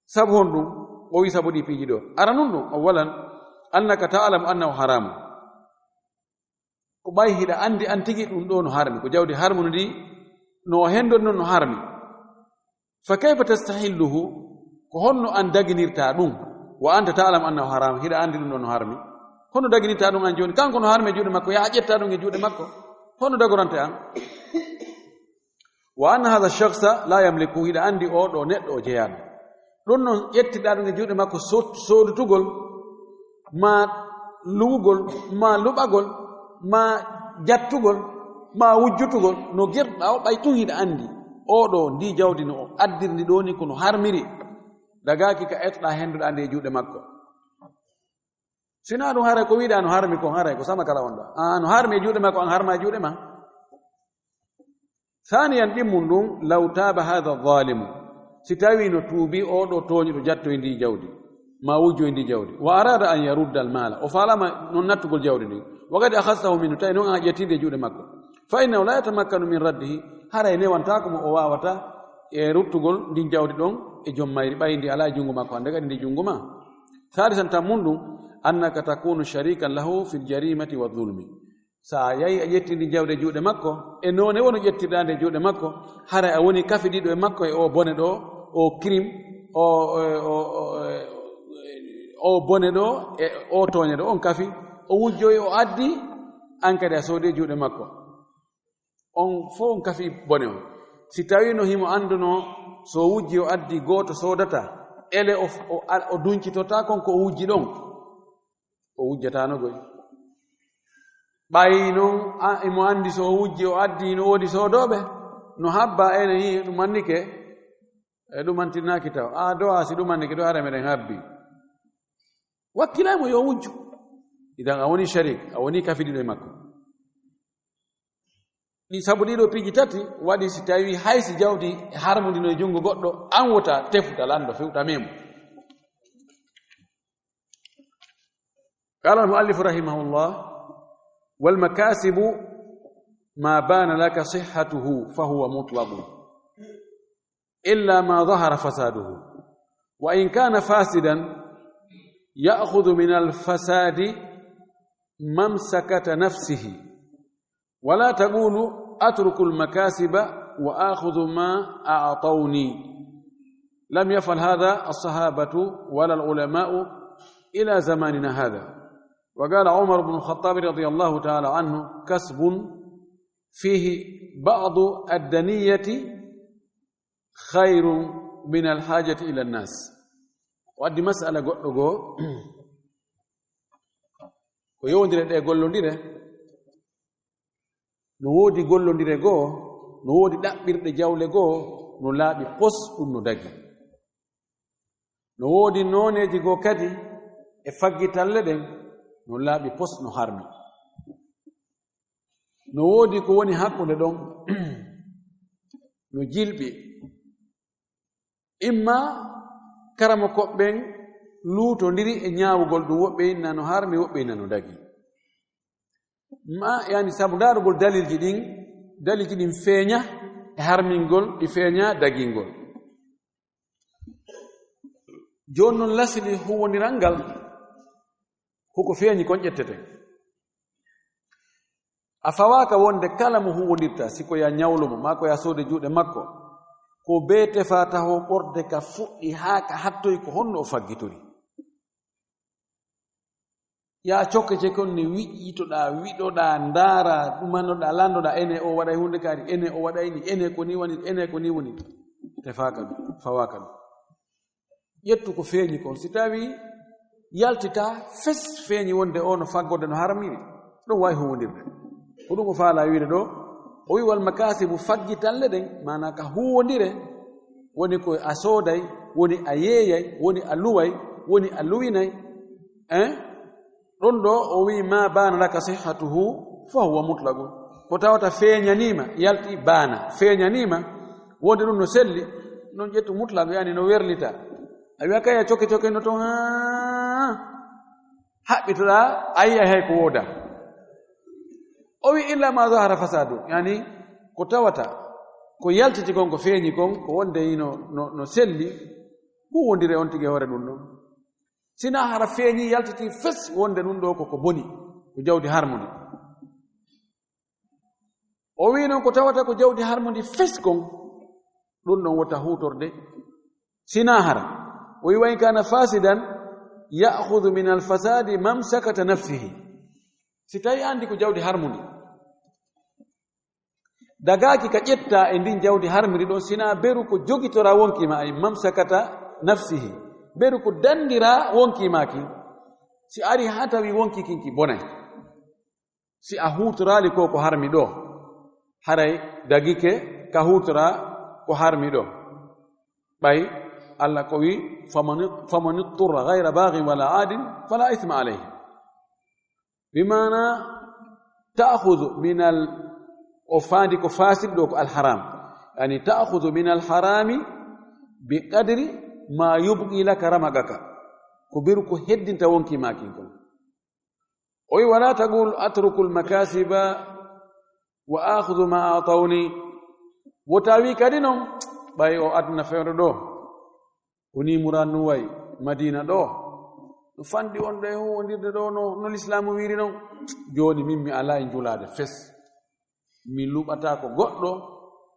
sabu hon ɗum o wi sabu ɗi piiji ɗo ara nun ɗum awalan annaka ta'lamu annahu haramu ko ɓay hiɗa andi an tigi ɗum ɗo no harmi ko jawdi harmude ndi no hendon noon no harmi fa kayfa tastahilluhu ko honno an daginirta ɗum wa anta ta'lam annahu haram hiɗa andi ɗum ɗo no harmi honno daginirta ɗum an joni kanko no harmi e juuɗe makko yaha ƴetta ɗum e juuɗe makko honno dagorante an wa anna hadha shakhsa la yamliku hiɗa andi oɗo neɗɗo o jeyaɗo ɗum noon ƴettiɗa ɗum e juuɗe makko sodutugol ma luwugol ma luɓagol ma jattugol ma wujjutugol no gerɗa o ɓay tun hiɗa andi oɗo ndi jawdi no o addirndi ɗo ni kono harmiri dagaki ka etɗa henduɗa nde e juuɗe makko sina ɗum haray ko wiɗa no harmi kon haray ko sama kala wonɗa no harmi e juuɗe makko an harma e juuɗe ma thaniyan ɗimmum ɗum law taba hadha dhalimu si tawi no tuubi oɗo toñiɗo jatto e ndi jawdi ma wujjo e ndi jawdi wa arada an yarudda al mala o falama non nattugol jawdi ndi wakadi akhadtahu minhu tawi noon a ƴettinde e juuɗe makko fa innahu la yatamakkanu min raddihi haray newantako mo o wawata e ruttugol ndin jawdi ɗon e joom mayri ɓayi ndi ala e junngo makko hande kadi ndi junngo ma salisan tammum ɗum annaka takunu sharikan lahu fi ljarimati wa dhulmi sa yayi a ƴettindi jawde juuɗe makko e noone wono ƴettirɗande juuɗe makko hara a woni kafidiɗo e makko e o bone ɗo o crime o bone ɗo e o tooñe ɗo on kafi o wujjoyi o addi an kadi a soodi juuɗe makko on fof on kafi bone o si tawi no himo anduno so wujji o addi gooto soodata ele o duncitota konko o wujji ɗon o wujjatano goy ɓayi noon imo andi so wujji o addi no woodi soodoɓe no habba ene yi ɗum annike e ɗum antinnaki taw do si ɗum annike ɗo hara meɗen habbi wakkilaymo yo wujju idan a woni sharik a woni kafidiɗo e makko ɗi sabu ɗiɗo piiji tati waɗi si tawi haysi jawdi harmudino e junngo goɗɗo an wota tefuta lando fewta memo قال المؤلف رحمه الله والمكاسب ما بان لك صحته فهو مطلق إلا ما ظهر فساده وإن كان فاسدا يأخذ من الفساد ممسكة نفسه ولا تقول أترك المكاسب وآخذ ما أعطوني لم يفعل هذا الصحابة ولا العلماء إلى زماننا هذا وقال عمر بن الخطاب رضي الله تعالى عنه كسب فيه بعض الدنية خير من الحاجة إلى الناس وأدي مسألة قلقو ويوندر دي قلندير نوودي قلندير go no wodi dabbirde jawle go no laabi pos dum no dagi no wodi noneji go kadi e faggitalle den no laabi pos no harmi no wodi ko woni hakkunde don no jilbi imma karamo koɓɓen luutondiri e ñaawugol ɗum woɓɓe inna no harmi woɓɓe inna no dagi ma yani sabu daarugol dalilji ɗin feeña e harmingol ɗi feeña dagingol joni noon lasili huwondiral ngal koko feeñi kon ƴetteten a fawaka wonde kala mo huwondirta siko ya ñawlumo ma ko ya soode juuɗe makko ko be tefata ho ɓorde ka fuɗɗi haa ka hattoyi ko honno o faggitori ya cokkece kon ni wiƴƴitoɗa wiɗoɗa ndaara ɗumanoɗa landoɗa ene o waɗay hunde kaari ene o waɗayni ene ko ni woni ene ko ni woni tefaka ɗum fawaka ɗum ƴettu ko feeñi kon si tawi yaltita fes feeñi wonde o no faggorde no harmiri ɗum wawi huwondirde ko ɗum o faala wiide ɗo o wi wal makasibu faggitalle ɗen mana ka huwondire woni ko a sooday woni a yeeyay woni a luway woni a luwinay ɗon ɗo o wi ma bana laka sihhatuhu fa huwa mutlaqun ko tawata feeñanima yalti bana feeñanima wonde ɗum no selli non ƴettu mutlaq yani no werlita a wiya kaya coke coke no ton haɓɓitoɗa ayiya hay ko wooda o wi illa ma zahara fasadu yani ko tawata ko yaltiti kon ko feeñi kon ko wonde no selli huwondire on tigi hoore ɗum ɗon sina hara feeñi yaltiti fes wonde ɗum ɗo koko boni ko jawdi harmundi o wi noon ko tawata ko jawdi harmundi fes kon ɗum ɗon wota hutorde sina hara o wi wayn kana fasidan ya'khudhu min alfasadi mamsakata nafsihi si tawi andi ko jawdi harmundi dagaki ka ƴetta e ndin jawdi harmiri ɗon sina beru ko jogitora wonkima ay mamsakata nafsihi beru ko dandira wonkimaki si ari ha tawi wonki kinki bonay si a hutorali ko ko harmi ɗo haray dagike ka hutora ko harmi ɗo ɓay Allah ko wi faman itturra gayra baghin wala adin fala ithma alayhi bimana ta'khudhu min al ofandi ko fasid ɗo ko alharam yani ta'khudhu min alharami biqadri ma yubqi laka ramagaka ko biru ko heddinta wonki makin kon o wi wala taqul atruku almakasiba wa akhudhu ma atawni wotawi kadi noon ɓay o adna fewre ɗo woni murannu way madina ɗo no fandi on do wondirde do no l'islam wiri non joni min mi ala e julade fes mi lubata ko goddo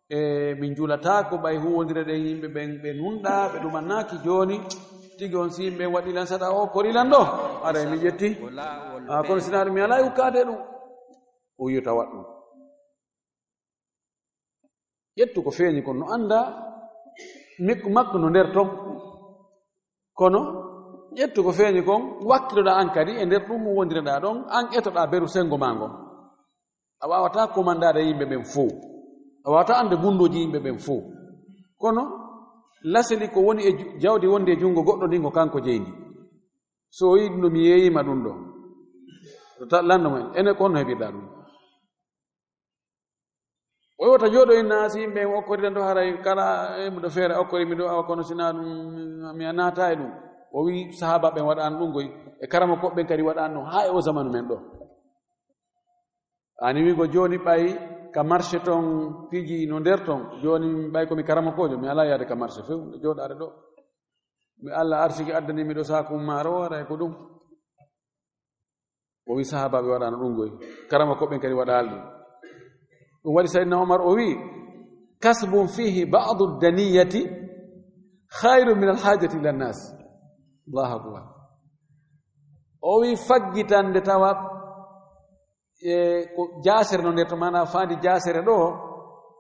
e min julata ko bay huwondire de yimbe ben be nunda be dumannaki joni tigi on simbe wadi lan sada o korilan do ara mi jetti kono sinar mi ala ukade dum o yota waddu yettu ko feeñi kon no anda mikku makko no nder ton kono yettu ko feeñi kon wakkiloɗa an kadi e nder ɗum wondireɗa ɗon an etoɗa beru sengo ma ngon a wawata commandade yimɓe ɓen fof a wawata ande gundoji yimɓe ɓen fof kono laseli ko woni e jawdi wonde e jungo goɗɗo ndin ko kanko jeydi so yiɗi no mi yeeyima ɗum ɗo lando men ene ko honno heɓirɗa ɗum o wota jooɗo e naasi yimɓe okkoriɗen ɗo haray kala emuɗo feere okkori mi ɗo awa kono sina ɗum mi a naata e ɗum o wi sahaba ɓen waɗano ɗum goy e karama koɓɓen kadi waɗanno ha e o zamanu men ɗo ani wigo joni ɓay ka marché ton piiji no nder ton joni ɓay komi karama kojo mi ala yaade ka marché few jooɗade ɗo mi allah arsiki addanimi ɗo sakum maaro aray ko ɗum o wi sahabaɓe waɗano ɗum goy karama koɓɓen kadi waɗal ɗum ɗum waɗi saydna omar o wi kasbun fihi ba'du daniyati khayru min alhajati ila nnas allahu akbar o wi faggitande tawa ko jasere no nder to mana fandi jasere ɗo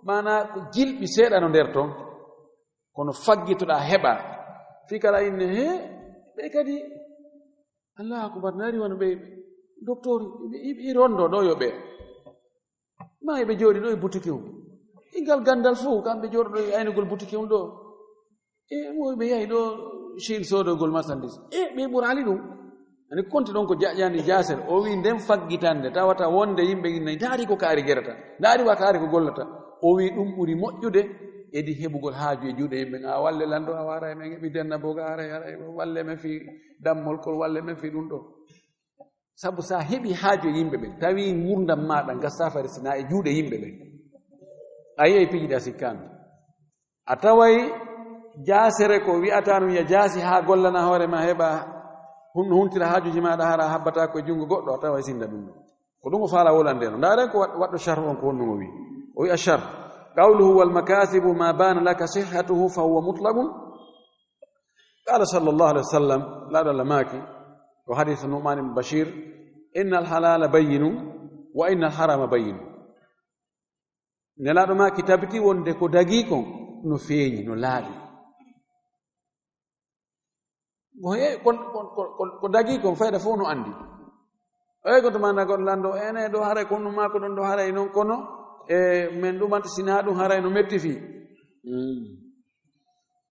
mana ko jilɓi seeɗa no nder ton kono faggitoɗa heɓa fi kala inne he ɓe kadi allahu akbar nari wano ɓe docteur i rondo ɗo yo ɓe ma ɓe jooɗi ɗo e boutique um ingal gandal fof kamɓe jooɗo ɗo e aynugol boutique um ɗo mo ɓe yahi ɗo chine sodogol marchandise ɓe ɓurali ɗum ani konti ɗon ko jaƴƴandi jasere o wi nden faggitande tawata wonde yimɓe innayi daari ko kaari gerata daari wa kaari ko gollata o wi ɗum ɓuri moƴƴude edi heɓugol haaju e juuɗe yimɓe a walle lando a wara men heɓi denna boga ara walle men fi dammol kol walle men fi ɗum ɗo sabu sa heɓi haaju e yimɓe ɓen tawi gurdam maɗa gassa fare sina e juuɗe yimɓe ɓen a yi'ay pijiɗi a sikkano a taway jasere ko wi'ata no wiya jaasi ha gollana hoore ma heɓa huntira haajuji maɗa hara habbata ko e junngo goɗɗo a taway sinda ɗum ɗo ko ɗum o faala wolande no ndaren ko waɗɗo charh on ko honnumo wi o wi achar qawluhu walmakasibu ma bana laka sihhatuhu fa huwa mutlaqun qala sallllahu alih wa sallam laaɗo allah maaki o hadith nu'man ibn bashir inna alhalala bayyinun wa inna alharama bayyinun nelaɗo maaki tabiti wonde ko dagi kon no feeñi no laaɓi ko dagi kon fayda fof no andi eyi ko to manda goɗo lando ene ɗo haray konno maako ɗon ɗo haray noon kono e men ɗumanta sina ɗum haray no metti fi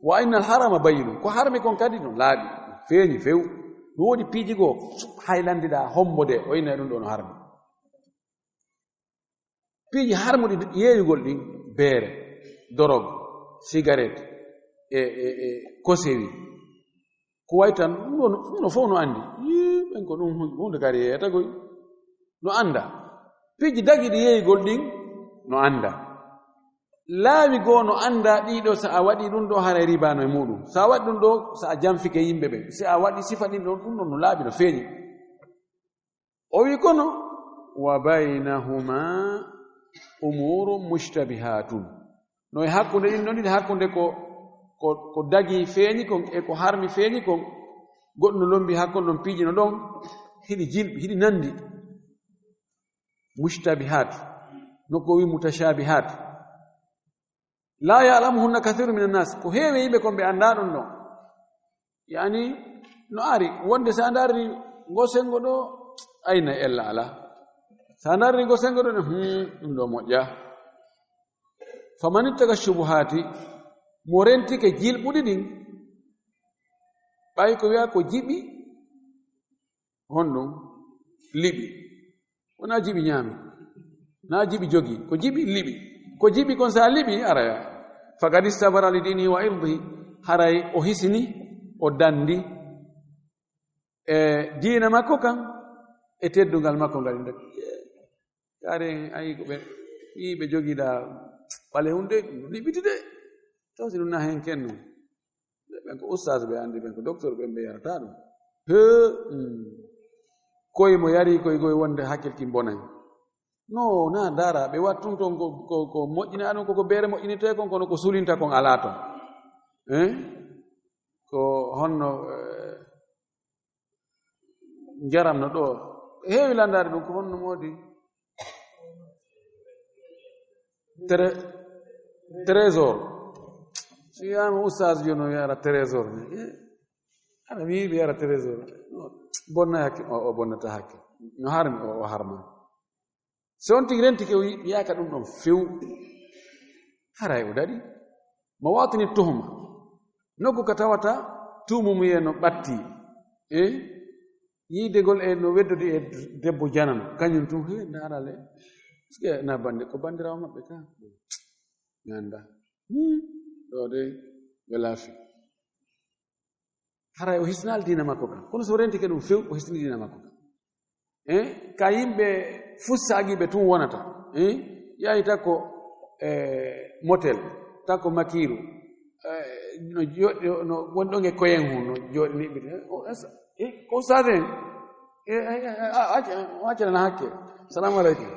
wa inna alharama bayyinun ko harmi kon kadi no laaɓi feeñi few no woodi piiji goo haylandiɗa hombode o inna ɗum ɗo no harmi piiji harmuɗi yeeyugol ɗin beere dorogue cigarette e kosewi ko way tan ɗum no fof no andi ɓen ko ɗum hunde kadi yeyata goy no anda piiji dagiɗi yeeygol ɗin no anda laawi goo no anda ɗiɗo so a waɗi ɗum ɗo hara ribano e muɗum so a waɗi ɗum ɗo so a jamfike yimɓe ɓen si a waɗi sifa ɗin ɗo ɗum ɗon no laaɓi no feeñi o wi kono wa baynahuma umuru mushtabihatun no e hakkunde ɗin ɗon ɗiɗi hakkunde ko dagi feeñi kon e ko harmi feeñi kon goɗɗo no lombi hakkon ɗon piiji no ɗon hiɗi jilɓi hiɗi nandi mushtabihat nokko wi mutashabihat la ya'lamuhunna kathiru min annas ko heewi yimɓe kon ɓe annda ɗum ɗon yani no ari wonde so a darri ngo sengo ɗo ayna ella ala so a darri ngo sengo ɗo ɗum ɗo moƴƴa faman ittaqa shubuhati mo rentike jilɓuɗi ɗin ɓay ko wiya ko jiɓi honɗum liɓi wona jiɓi ñaami na jiɓi jogi ko jiɓi liɓi ko jiɓi kon sa liɓi araya faqad istabara li dinihi wa irdihi haray o hisini o dandi e diina makko kan e teddungal makko ngal inde kare ayi ko ɓe jogiɗa ɓale hunde liɓiti de taw si ɗum na hen kenno ɓen ko ustase ɓe andi ɓen ko docteur ɓen ɓe yarata ɗum he koye mo yari koye goye wonde hakkilki bonay no na dara ɓe wattun ton ko moƴƴini aɗon koko beere moƴƴinite kon kono ko sulinta kon ala ton ko honno jaram no ɗo heewi landade ɗum ko honno moodi trésor si wiyama oustage jono yara trésor aɗa mi yiɗi yara trésor bonna hakke o bonnata hakke no harmi o harma so on tigi rentike o yiyaka ɗum ɗon few haray o daɗi mo watani tuhma nokku ka tawata tumumuye no ɓatti yiidegol e no weddodi e debbo janano kañum tum he darale na bande ko bandirawo maɓɓe ka mi anda ɗo de ɓe laafi haray o hisnal dina makko kam kono so rentike ɗum few o hisni dina makko kam ka yimɓe fussaagiɓe tun wonata yahi takko motel takko makiru no wonɗon e koyen hu no jooɗiniɓe ko saden waccana hakke salamu aleykum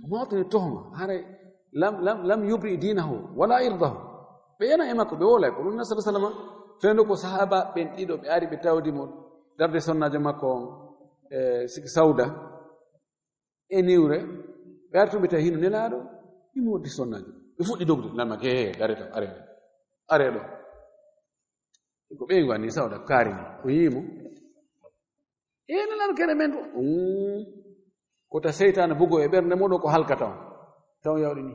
mawtani tohma haray lam yubri dinahu wala irdahu ɓe yana e makko ɓe wolay ko ɗum nasala salama fendo ko sahaba ɓen ɗiɗo ɓe ari ɓe tawdimo darde sonnajo makko on siki sawda e niwre ɓe artuɓe tawi hino nelaɗo himo woddi sonnajo ɓe fuɗɗi dogde namake dare tam are ɗo ko ɓe wanni sawda kaarimo o yiimo nelaɗo kene men ɗo kota seytane bugo e ɓernde muɗo ko halkata on taw yawɗini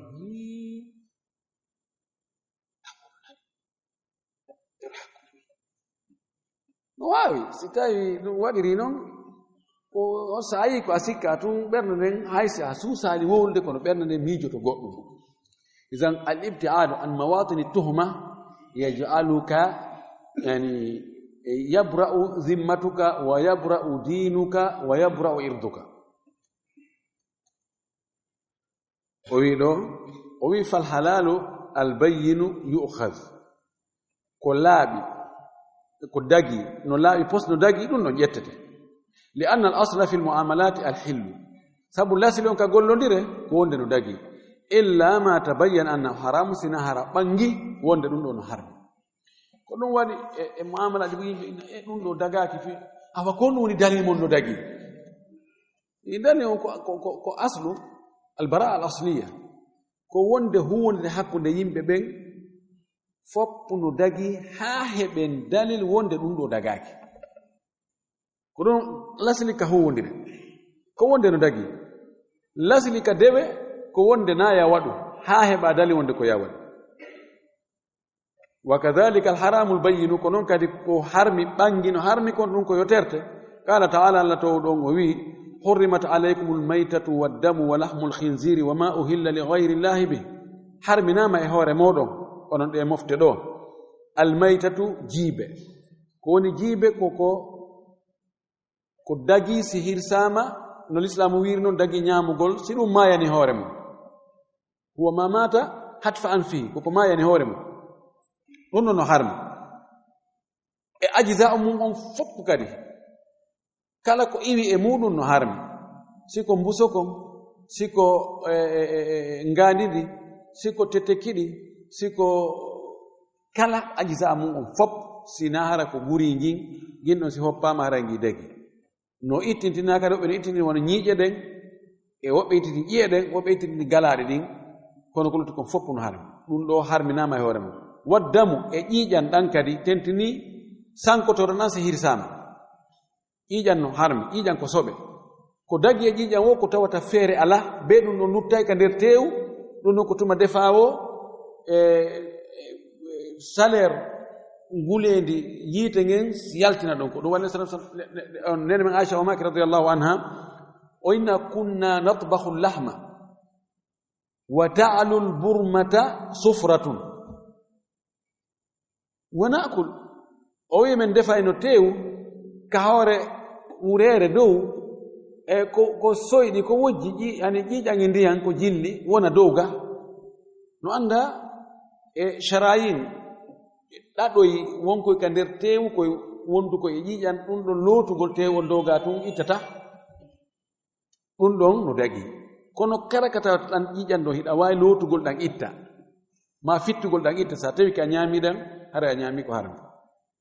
no wawi si tawi ɗum waɗiri noon ko so a yi ko a sikka tun ɓernde nden haysi a suusali wowlude kono ɓernde nden miijoto goɗɗum isan al ibtiadu an mawatini tuhma yaj'aluka yani yabra'u zimmatuka wa yabra'u dinuka wa yabra'u irduka o wi ɗo o wi fal halalu albayyinu yu'khad ko laaɓi ko dagi no laaɓi pos no dagi ɗum no ƴettete li anna al asla fi l muamalati alhillu sabu lasili on ka gollondire ko wonde no dagi illa ma tabayyana annahu haramu sina hara ɓangi wonde ɗum ɗo no harmi ko ɗum waɗi e muamalaji ko yimɓe e ɗum ɗo dagaki fi awa ko ɗum woni dalil mon no dagi dalil on ko aslu albara al asliya ko wonde huwonde hakkunde yimɓe ɓen fopp no dagi haa heɓen dalil wonde ɗum ɗo dagaki ko ɗum lasli ka huwondire ko wonde no dagi lasli ka dewe ko wonde na ya waɗu haa heɓa dalil wonde ko ya waɗu wa kadhalika alharamu albayyinu ko noon kadi ko harmi ɓangi no harmi kon ɗum ko yoterte qala taala allah to ɗon o wi حرمت عليكم الميتة والدم ولحم الخنزير وما أهل لغير الله به حرمنا ما يهور مودون onon ɗe mofte ɗo almaytatu jiibe ko woni jiibe ko dagi si hirsama no l'islamu wiri noon dagi ñaamugol si ɗum mayani hoore mum huwa ma mata hatfa an fihi koko mayani hoore mum ɗum ɗo no harmi e ajisa mum on fopp kadi kala ko iwi e muɗum no harmi siko mbuso kon siko ngandidi siko tettekiɗi siko kala ajisa mum on fop sina hara ko ɓuri gin ɗon si hoppama hara ngi dagi no ittintina kadi woɓɓe no ittintini wona ñiiƴe ɗen e woɓɓe ittini ƴiye ɗen woɓɓe ittintini galaɗe ɗin kono ko lutti kon fopp no harmi ɗum ɗo harminama e hoore mum waddamu e ƴiiƴan ɗan kadi tentini sankotoro nan si hirsama ƴiiƴan no harmi ƴiiƴan ko soɓe ko dagi e ƴiiƴan wo ko tawata feere ala be ɗum no nuttay ka nder tew ɗum ɗon ko tuma defawo salaire ngulendi yiite ngen yaltina ɗon ko ɗum waɗi nene men aicha o maki radiallahu anha o inna kunna natbahu llahma wa ta'alu lburmata sufratun wa nakul o wi men defa no tew ka hoore urere dow ko soyɗi ko wojji yani ƴiiƴange ndiyan ko jilli wona dow ga no anda e sharayin ɗaɗoy wonkoy ka nder tewu koye wonduko e ƴiƴan ɗum ɗon lootugol teewol dow ga tun ittata ɗum ɗon no dagi kono kala ka tawata ɗan ƴiƴan ɗo hiɗa waawi lootugol ɗan itta ma fittugol ɗan itta sa tawi ka ñaamiɗan hara a ñaami ko harmi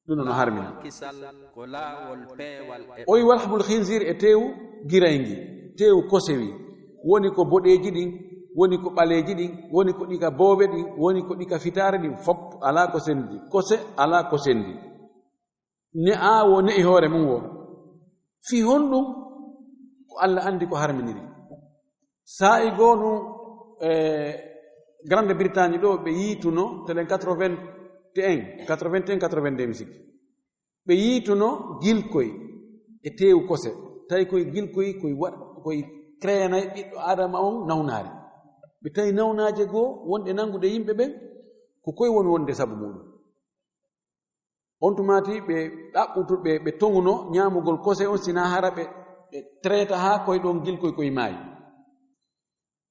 ɗum no harmina o wi walhabul khinsir e teewu giraygi teewu kosewi woni ko boɗeeji ɗin woni ko ɓaleeji ɗin woni ko ɗika booɓe ɗin woni ko ɗika fitaare ɗin fof alaa ko sendi kose alaa ko sendi ne aawo ne'i hoore mum wo fii honɗum ko Allah anndi ko harminiri saa'i goo ɗum Grande Bretagne ɗo ɓe yiituno telen 81 82 mi sikki ɓe yiituno gilkoy e teewu kose tawi koye gilkoy koye créanay ɓiɗɗo adama on nawnaare ɓe tawi nawnaaje goo wonɗe nanngude yimɓe ɓen ko koye woni wonde sabu muɗum on tumati ɓe ɗaɓɓutuɓe ɓe toŋuno ñaamugol kose on sina hara ɓe traita haa koye ɗon gilkoy koye maayi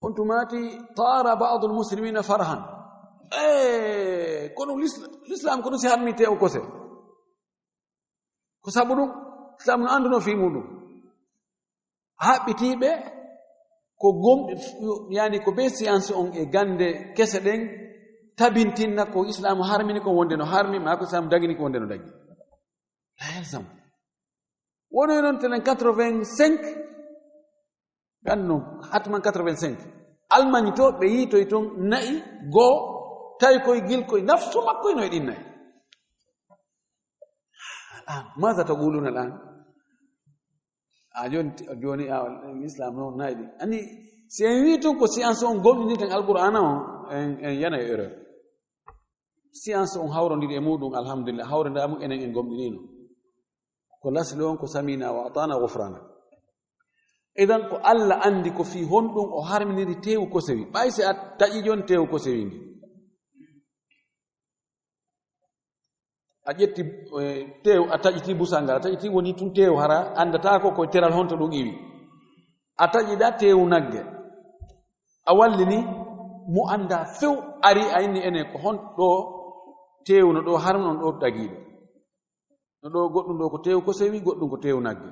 on tumati tara ba'dul muslimina farhan kono l'islam ko ɗum si harmi teew kose ko sabu ɗum islam no annduno fii muɗum haɓɓitiiɓe ko gomɓe yani ko be science on e gande kese ɗen tabintinna ko islam harmini ko wonde no harmi ma ko islam dagini ko wonde no dagi la yalzam woni noon telen 85 ganno hatman 85 Allemagne to ɓe yiitoy toon nayi goo tawi koye gilkoye nafsu makkoye no e ɗin nayi maza taquluna al'an joni l'islam noon nayi ɗi ani si en wi tun ko science on gomɗiniten alqur'ana o en yana e erreur science on hawrodiri e muɗum alhamdulillah hawrendamum enen en gomɗinino ko lasli on ko samina wa atana gufrana idan ko Allah andi ko fi honɗum o harminiri teewu ko sewi ɓay si a taƴi jon teewu ko sewi ngi a ƴetti teewu a taƴiti busal ngal a taƴiti woni tun teewu hara andata ko koye teral honto ɗum iwi a taƴiɗa teewu nagge a wallini mo anda few ari a inni ene ko hon ɗo teewu no ɗo harmi on ɗo dagiɗo no ɗo goɗɗum ɗo ko teewu ko sewi goɗɗum ko teewu nagge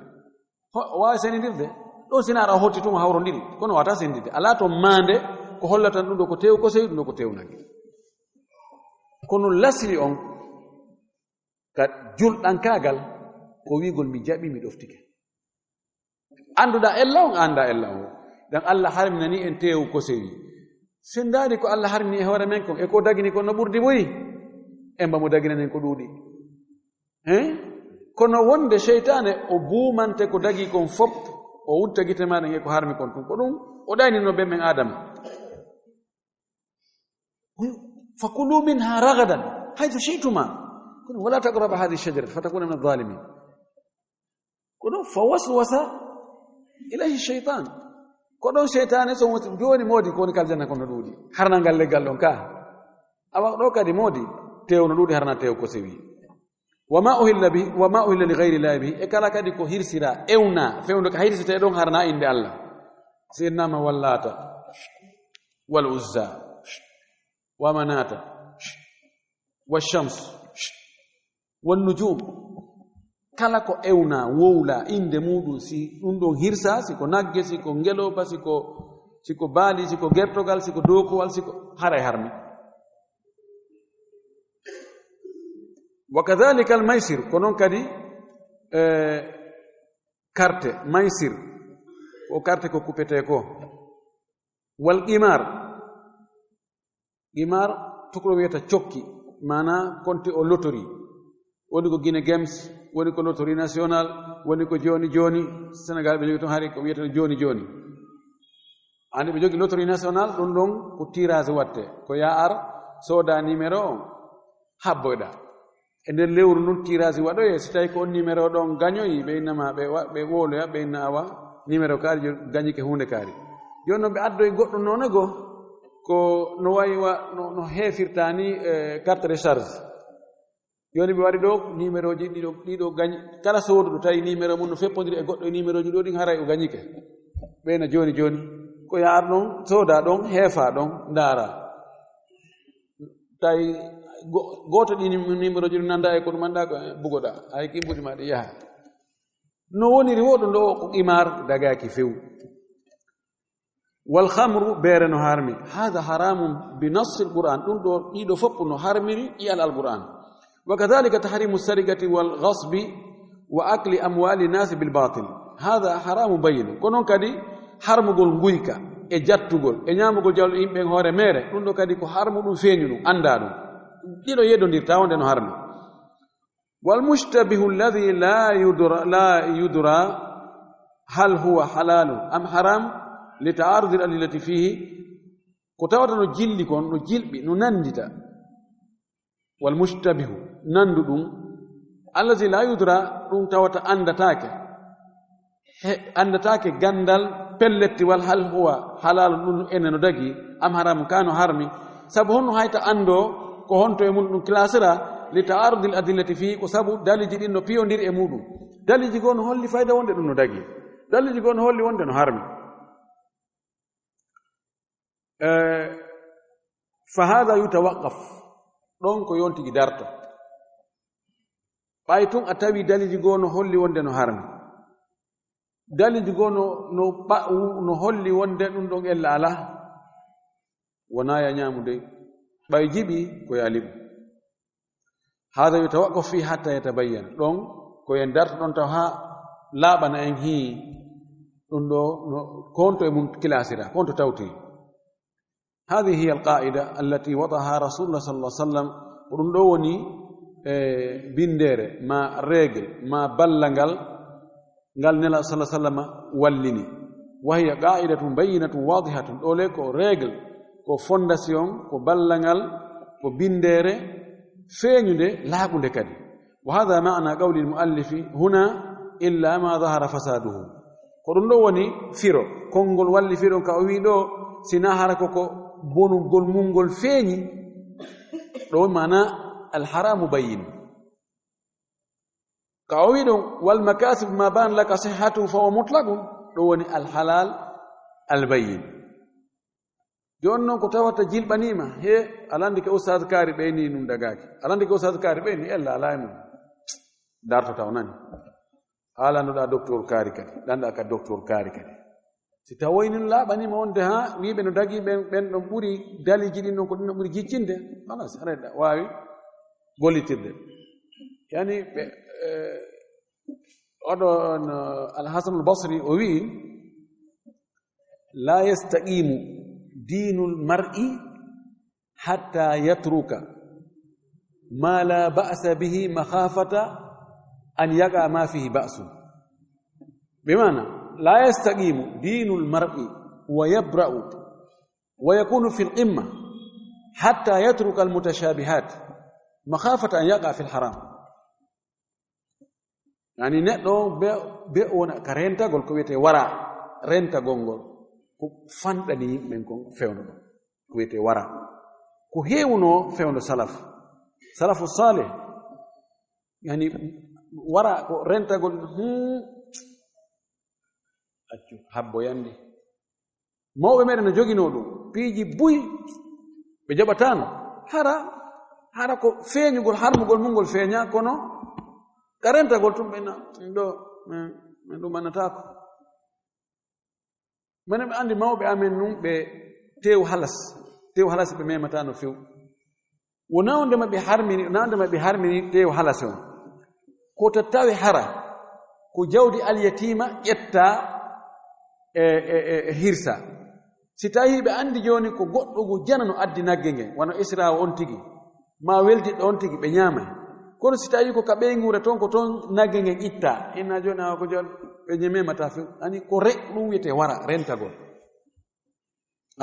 o wawi senindirde ɗo sina aɗa hotti tuma hawrodiri kono wata sendide ala to mande ko hollatan ɗum ɗo ko teewu ko sewi ɗum ɗo ko teewu nagge kono lasli on ka julɗankagal ko wigol mi jaɓi mi ɗoftike annduɗa ella on anda ella o dan Allah harminani en teewu ko sewi sendari ko Allah harmini e hoore men kon e ko dagini kon no ɓurdi boyi en mbamo daginanen ko ɗuuɗi kono wonde cheytane o buumante ko dagi kon fof o wutta gite maɗen e ko harmi kon tun ko ɗum o ɗaynino ɓen men adama fakulu minha ragadan haythu shi'tuma kono wala taqraba hadihi shajarata fatakuna min adh-dhalimin kono fa waswasa ilayhi shaytan ko ɗon cheytane so joni moodi ko woni kaljanna kon no ɗuuɗi harnangal leggal ɗon ka awa ɗo kadi moodi teew no ɗuuɗi harna teew ko sewi wama uhilla li ghayri llahi bihi e kala kadi ko hirsira ewna fewndo ka hirsite ɗon harna inde Allah sinnama wallata wal uzza wa manata washams wan nujum kala ko ewna wowla inde muɗum si ɗum ɗon hirsa siko nagge siko ngeloba siko baali siko gertogal siko dokowal siko haray harmi wa kadhalika al maysir ko non kadi carte maysir o carte ko kupete ko wal qimar tuklo wiyata cokki mana konte o lotori woni ko Guinea Games woni ko lotori national woni ko joni Sénégal ɓe jogi toon hari ko wiyata joni andi ɓe jogi lotori national ɗum ɗon ko tirage watte ko ya ar soda numéro on habboyɗa e nder lewru nun tirage waɗoye si tawi ko on numéro ɗon gañoyi ɓe innama ɓe woloya ɓe inna awa numéro kaari gañike hunde kaari joni noon ɓe addoye goɗɗo noone go ko no wayi no heefirta ni carte de charge joni ɓe waɗi ɗo numéro ji ɗiɗo gañi kala sooduɗo tawi numéro mum no feppodiri e goɗɗo e numéro ji ɗo ɗin haray o gañike ɓeyna joni ko yaar ɗon sooda ɗon heefa ɗon ndaara tawi goto ɗi numéro ji nanda e kono manda ko bugoɗa ay kimbudi ma ɗi yaha no woniri woɗo ndo ko qimar dagaki few wal khamru bere no harmi hada haramun bi nass al qur'an ɗum ɗo ɗiɗo fopp no harmiri ƴiyal al qur'an wa kadhalika tahrimu sarigati wal ghasbi wa akli amwali nas bil batil hada haramu bayin konon kadi harmugol nguyka e jattugol e ñamugol jawle yimɓe hoore mere ɗum ɗo kadi ko harmu ɗum feeñu ɗum anda ɗum ɗiɗo yeddodirta wonde no harmi wal mushtabihu alladhi la yudra hal huwa halalun am haram li ta'arudi al adillati fihi ko tawata no jilli kon no jilɓi no nandita wal mushtabihu nandu ɗum alladhi la yudra ɗum tawata andatake gandal pellettiwal hal huwa halalu ɗum ene no dagi am haram kano harmi sabu honno hayta ando ko honto e mum ɗum clasera li ta'arudi al adillati fi ko sabu daliji ɗin no piyodiri e muɗum daliji goo no holli fayda wonde ɗum no dagi daliji goo no holli wonde no harmi fa hada yutawaqqaf ɗon ko yontigi darta ɓay tun a tawi daliji goo no holli wonde no harmi daliji goo no holli wonde ɗum ɗon ella ala wona ya ñamude ɓay jiɓi ko yaliɓu hada yutawaqqaf fi hatta yatabayyana ɗon ko en darta ɗon taw ha laaɓana en hii ɗum ɗo konto e mum kilasira konto tawti هذه هي القاعدة التي وضعها رسول الله صلى الله عليه وسلم ورندوني بندير ما رجل ما بلغال قال نلا صلى الله عليه وسلم ولني وهي قاعدة بينة واضحة أولئك رجل كو فونداسيون كو بلغال كو بندير فينيده لا بد كدي وهذا معنى قول المؤلف هنا إلا ما ظهر فساده ورندوني فيرو كونغول ولي فيرو كاويدو سنا حركو bonugol mungol feeñi ɗo mana alharamu bayin ka o wi ɗon wal makasib ma ban laka sihhatu fa wa mutlaqun ɗo woni alhalal albayin joni noon ko tawata jilɓanima he alandi ke ustad kaari ɓeyni num dagaki alandi ke ustad kaari ɓeyni ella ala e mum darto taw nani haalanduɗa docteur kaari kadi ɗanɗa ka docteur kaari kadi si tawoynin laaɓanima wonde ha wiɓe no dagi ɓen ɗon ɓuri daliji ɗin ɗon ko ɗin ɗon ɓuri jiccinde halas aɗa wawi gollitirde yani oɗon alhasan albasri o wi la yastaqimu dinu lmar'i hatta yatruka ma la ba'sa bihi makhafata an yaqa ma fihi ba'sun bimana لا يستقيم دين المرء ويبرأ ويكون في القمة حتى يترك المتشابهات مخافة أن يقع في الحرام يعني نتلو بيئونا كرنتا قول كويتي ورا رنتا قنقل فانتني منكم فيونو كويتي ورا كهيونو فيونو سلف الصالح يعني ورا رنتا قول accu habbo yande mawɓe meɗen no joginoo ɗum piiji buy ɓe jaɓatano hara ko feeñugol harmugol mungol feeña kono karentagol tum ɓena ɗo min ɗum annatako minen ɓe andi mawɓe amen num ɓe tew halas ɓe memata no few wona wonde maɓe harmini tew halas on ko tattawi hara ko jawdi alyatima ƴetta hirsa si tawi ɓe andi joni ko goɗɗo jana no addi nagge nge wona israwa on tigi ma weldiɗɗo on tigi ɓe ñaamay kono si tawi ko ka ɓey ngura toon ko toon nagge ngen itta inna joni awa ko joni ɓe ñememata few ani ko ɗum wiyete wara rentagol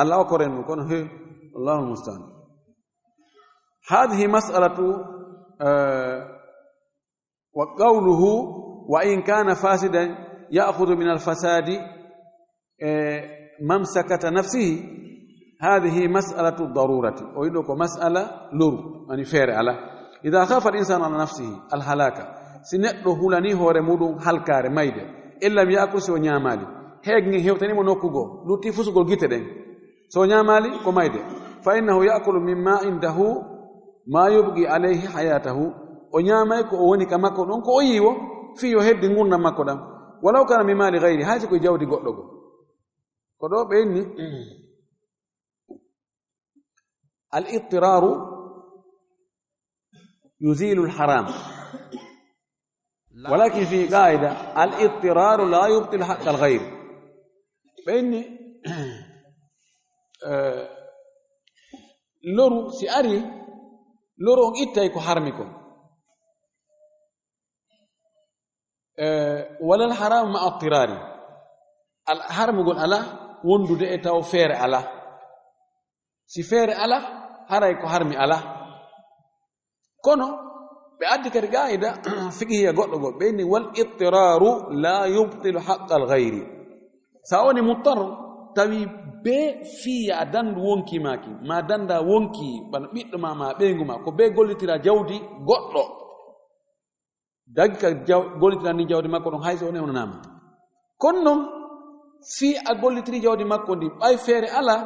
allah o ko ren ɗum kono wallahu almustaan hadihi mas'alatu wa qawluhu wa in kana fasidan ya'khudhu min alfasadi mamsakata nafsihi هذه مسألة الضرورة ويدوكو مسألة لور يعني فير على إذا خاف الإنسان على نفسه الهلاكة سنقله هلاني هو رمودو هلكار مايدة إلا يأكل سو نيامالي هيغني هيوتاني منوكوغو لوتي فسوغو جيتدين سو نيامالي كو مايدة فإنه يأكل مما عنده ma yubqi alayhi hayatahu o ñaamay ko o woni ka makko ɗon ko o yiwo fii o heddi ngurdam makko ɗam walaw kana mi mali gayri haysi koye jawdi goɗɗo go ko ɗo ɓenni al ittiraru yuzilu lharam ولكن في قاعدة الاضطرار لا يبطل حق الغير بإني لورو سياري لورو إتاي كو حرمكم ولا الحرام مع اضطراري الحرم يقول الله وندو دي إتاو فير الله سي فير الله هراي كو حرمي الله كونو بأدي كرجايدا فقهية قول بيني والاضطرار لا يبطل حق الغير سأوني مضطر تبي بي في أدن وونكي ماكي ما دن دا وونكي بان بيت ما بينغو ما كو بي قولي ترى جودي قول دقيقة قولي ترى ني جودي ما كون هاي سوني وننام كونن في أقولي ترى جودي ما كون دي أي فير على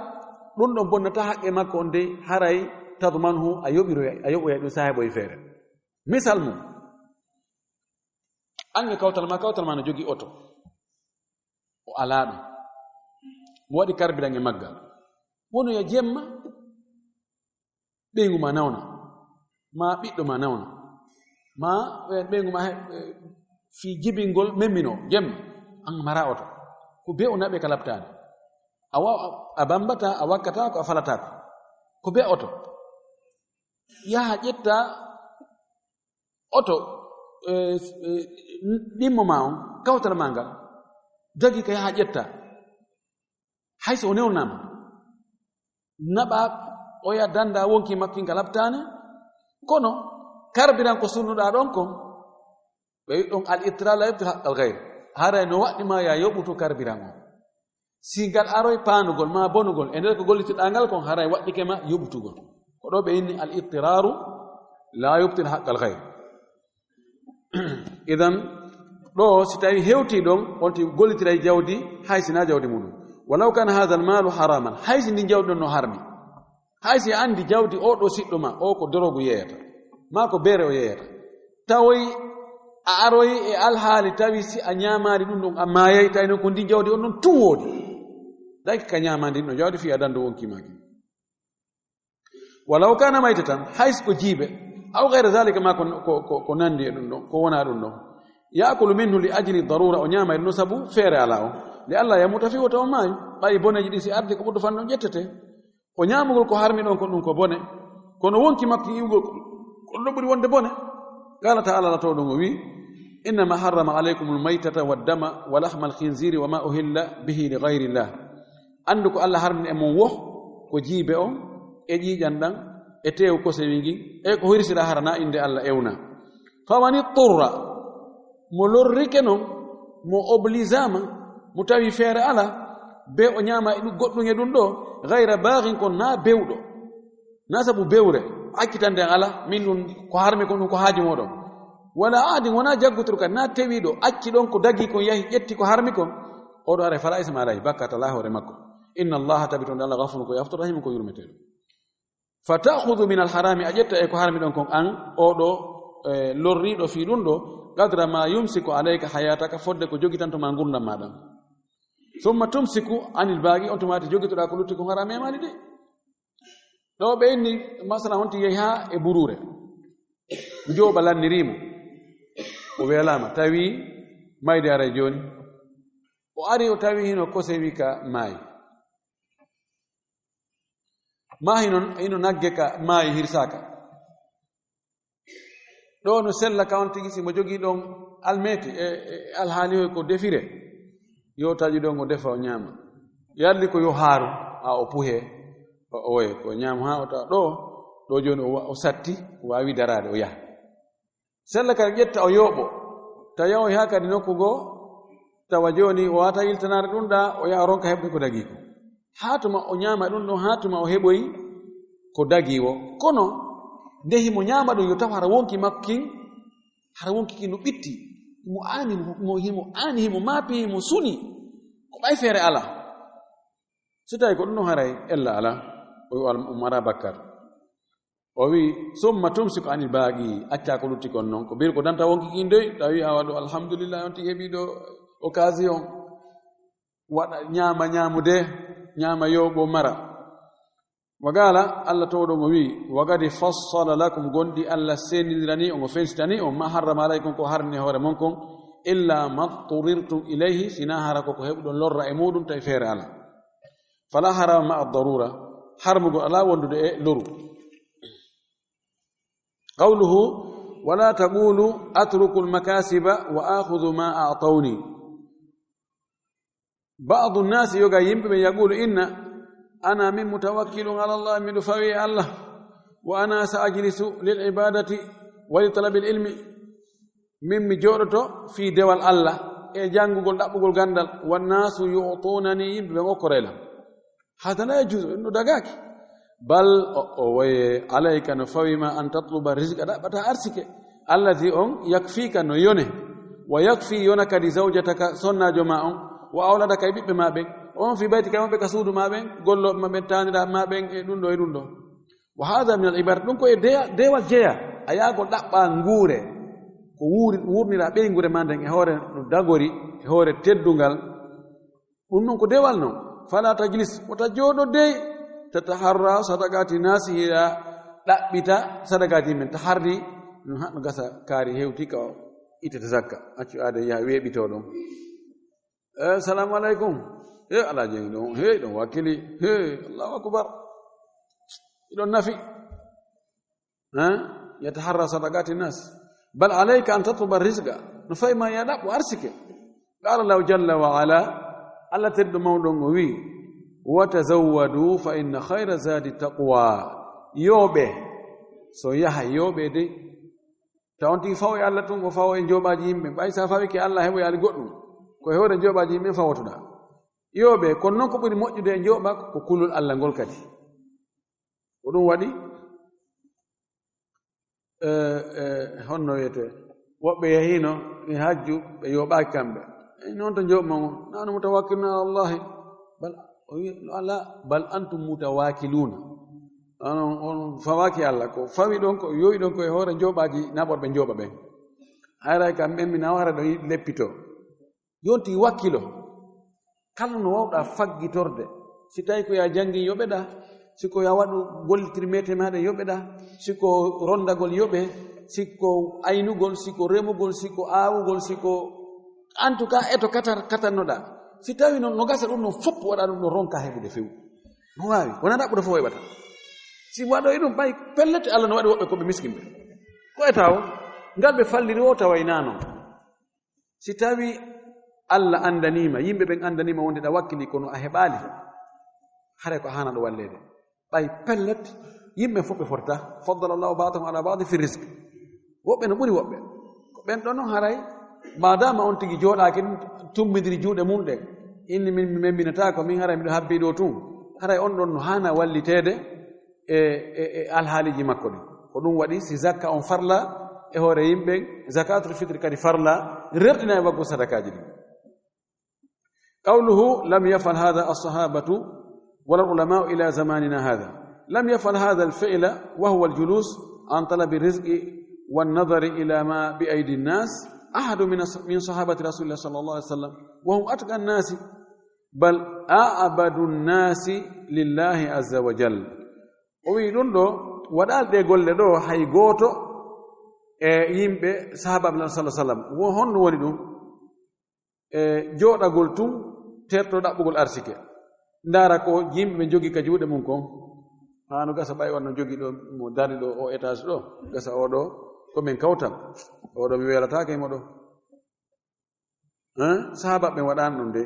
رندو بنتا حق ما كون دي هراي تضمنه أيوب يدو صاحب ويفير misal mum ange kawtal ma no jogi auto o alaɗo mo waɗi carburant e maggal wono ya jemma ɓeygu ma nawna ma ɓiɗɗo ma nawna ma ɓeygu ma fi jibingol memmino jemma an mara auto ko be o naɓe ka labtade a bambata a wakkata ko a falatako ko be auto yaha ƴetta auto ɗimmo ma on kawtal ma ngal dagi ka yaha ƴetta hayso o newnama naɓa oya danda wonki makki ngal labtane kono carburant ko sunnuɗa ɗon kon ɓe wi ɗon al ittira la yubtil haqqal gayr haray no waɗɗima ya yoɓutu carburant o si ngal aroy paanugol ma bonugol e nder ko gollitiɗa ngal kon haray waɗɗike ma yoɓutugol ko ɗo ɓe inni al ittiraru la yubtil haqqal gayr idan ɗo si tawi hewti ɗon onti gollitiray jawdi haysi na jawdi muɗum walaw kana hadha almalu haraman haysi ndi jawdi ɗon no harmi haysi andi jawdi o ɗo siɗɗo ma o ko dorogu yeyata ma ko beere o yeyata tawoy a aroy e alhaali tawi si a ñamari ɗum ɗon a mayay tawi noon ko ndi jawdi on ɗon tun woodi daki ka ñamandi ɗum ɗo jawdi fi a dando wonkimaki walaw kana mayta tan haysi ko jiiɓe aw gayra zalika ma ko nandi e ɗum ɗon ko wona ɗum ɗon yakulu minhu li ajli darura o ñama e ɗum sabu feere ala o li allah yamuta fi wota o maayu ɓayi boneji ɗi si ardi ko ɓurɗo fan ɗon ƴettete o ñamugol ko harmi ɗon ko ɗum ko bone kono wonki makko iwgol kono ɗo ɓuri wonde bone qala taala la tawɗum o wi innama harrama alaykum almaytata waddama wa lahma alkhinziri wa ma uhilla bihi li gayri llah andu ko allah harmini e mon woh ko jiibe on e ƴiƴan ɗan e tew kosewi ngi e ko hirsira harana inde allah ewna famani turra mo lorrike noon mo obligama mo tawi feere ala be o ñama e ɗum goɗɗum e ɗum ɗo gayra bagin kon na bewɗo na sabu bewre akkitande en ala min ɗum ko harmi kon ɗum ko haaji moɗon wala aadi wona jaggutoro kadi na tewiɗo acci ɗon ko dagi kon yahi ƴetti ko harmi kon oɗo ara fala isma alayhi bakkata la hoore makko inna allaha tabi toon allah gafuru ko yafto rahimu ko yurmeteɗo fa ta'khudhu min alharami a ƴetta e ko harmi ɗon kon an oɗo lorriɗo fi ɗum ɗo qadra ma yumsiku alayka hayataka fodde ko jogitantoma gurdam maɗam summa tumsiku anil baagi on tumati jogitoɗa ko lutti ko harami e mani de ɗo ɓe inni masala honti yehi ha e burure jooɓa lannirimo o welama tawi mayde ara joni o ari o tawi hino kosewi ka maayi ma hino nagge ka maayi hirsaka ɗo no sella ka on tigi simo jogii ɗon almeti e alhaali hoy ko defire yo taƴi ɗon o defa o ñaama yalli ko yo haaru ha o puhe oye ko ñaama ha o tawa ɗo joni o satti o wawi darade o yaha sella kadi ƴetta o yooɓo tawi yahoy ha kadi nokku goo tawa joni o wata yiltanare ɗum ɗa o yaha ronka heɓde ko dagi ko hatuma o ñaama ɗum ɗon hatuma o heɓoyi ko dagi o kono ndehi mo ñaama ɗum yo taw hara wonki makkin hara wonki ki no ɓitti himo ani himo maapi himo suni ko ɓay feere ala so tawi ko ɗum ɗon haray ella ala o mara bakkar o wi summa tumsiku anil baaqi acca ko lutti kon non ko bir ko danta wonki kindoy tawi a waɗo alhamdulillah on tigi heɓi ɗo occasion waɗa ñaamude ñaama yoɓo mara wagala allah towɗo mo wi wagadi fassala lakum gondi allah sendidirani on o fensitani on ma harrama alaykum ko harni hoore mon kon illa ma turirtum ilayhi sina hara koko heɓuɗon lorra e muɗum tawi feere ala fala harama ma ad-darura harmugo ala wondude e loru qawluhu wala taqulu atruku al-makasiba wa akhudhu ma a'tawni ba'd an-nas yoga yimɓe ɓe yaqulu inna ana min mutawakkilun ala Allah miɗo fawi e Allah wa ana sa'ajlisu lil ibadati wa li talabil ilmi min mi joɗoto fi dewal Allah e jangugol ɗaɓɓugol gandal wannasu yu'tunani yimɓe ɓe gokkorela hada la yajuzu ɗum ɗo dagaki bal o waye alayka no fawima an tatluba rizqa ɗaɓɓata arsike allazi on yakfika no yone wa yakfi yona kadi zawjataka sonnajo ma on wa awladaka e ɓiɓɓe ma ɓen on fi bayti kamɓe ka suudu ma ɓen golloɓe ma ɓen taniraɓe ma ɓen e ɗum ɗo e ɗum ɗo wa hada min al ibada ɗum ko e dewal jeeya a yahgol ɗaɓɓa nguure ko wurnira ɓeygure ma nden e hoore no dagori e hoore teddungal ɗum noon ko dewal noon fala tajlis wota jooɗo dey tataharra sadaqati nasi hiɗa ɗaɓɓita sadaqati men taharri ɗum haɗno gasa kaari hewtika o itete zakka accu aade yaha weeɓito ɗon assalamu aleykum he ala jengi ɗon he ɗon wakkili he allahu akbar iɗon nafi yataharra sadaqati nas bal alayka an tatluba rizqa no fayi ma ya ɗaɓɓo arsike qala lahu jalla wa ala allah tedɗo mawɗon o wi watazawwadu fa inna khayra zadi taqwa yooɓe so yaha yooɓe de ta on tigi fawo e allah tun o fawo e joɓaji yimɓe ɓay sa fawike allah heɓo yaali goɗɗum ko e hoore joɓaji yimɓe fawotoɗa yooɓe kono noon ko ɓuri moƴƴude e joɓa ko kulol allah ngol kadi ko ɗum waɗi honno wiyete woɓɓe yahino e hajju ɓe yoɓaki kamɓe noon to joɓma on nanu mutawakkiluna ala allahi bal antum mutawakiluna on fawaki allah ko fawi ɗon ko yoyi ɗon ko e hoore joɓaji naɓorɓe joɓa ɓen hayray kam ɓen mi nawara ɗo yiɗi leppito yonti wakkilo kala no wawɗa faggitorde si tawi ko ya jangi yoɓeɗa siko ya waɗu gollitiri mete maɗa yoɓeɗa siko rondagol yoɓe siko aynugol siko remugol siko aawugol siko en tout cas eto katannoɗa si tawi noon no gasa ɗum ɗon fopp waɗa ɗum ɗon ronka heɓude fewu no wawi wona ɗaɓɓude fof heɓata si waɗoy ɗum ɓay pellete allah no waɗi woɓɓe koɓe miskinɓe ko e taw ngal ɓe falliri o tawaynano si tawi allah andanima yimɓe ɓen andanima wonde ɗa wakkili kono a heɓali hare ko hana ɗo wallede ɓay pellet yimɓe fof ɓe fotata faddala llahu badahum ala badi fi risque woɓɓe no ɓuri woɓɓe ko ɓen ɗon noon haray madama on tigi jooɗaki tummidiri juuɗe mum ɗe inni min mi membinata ko min haray miɗo habbi ɗo tun haray on ɗon no hana wallitede e alhaaliji makko ɗi ko ɗum waɗi si zakka on farla e hoore yimɓe zakatul fitri kadi farla rerɗina e waggo sadakaji ɗi qawluhu lam yafal hada alsahabatu wala ulamau ila zamanina hada lam yafal hada alfi'la wa huwa aljulus an talabi rizqi والنظر إلى ما بأيدي الناس أحد من صحابة رسول الله صلى الله عليه وسلم وهم أتقى الناس بل أعبد الناس لله عز وجل ويقولون له ودال دي قول له هاي غوتو يمبي صحابة الله صلى الله عليه وسلم وهن ولدون جودا قلتم ترتو دابغول أرسيكي ndara ko yimɓe ɓe jogi ka juuɗe mum kon hano gasa ɓay wanno jogi ɗo mo dari ɗo o étage ɗo gasa oɗo komin kawtam oɗo mi welatake mo ɗo sahaba ɓe waɗani ɗum de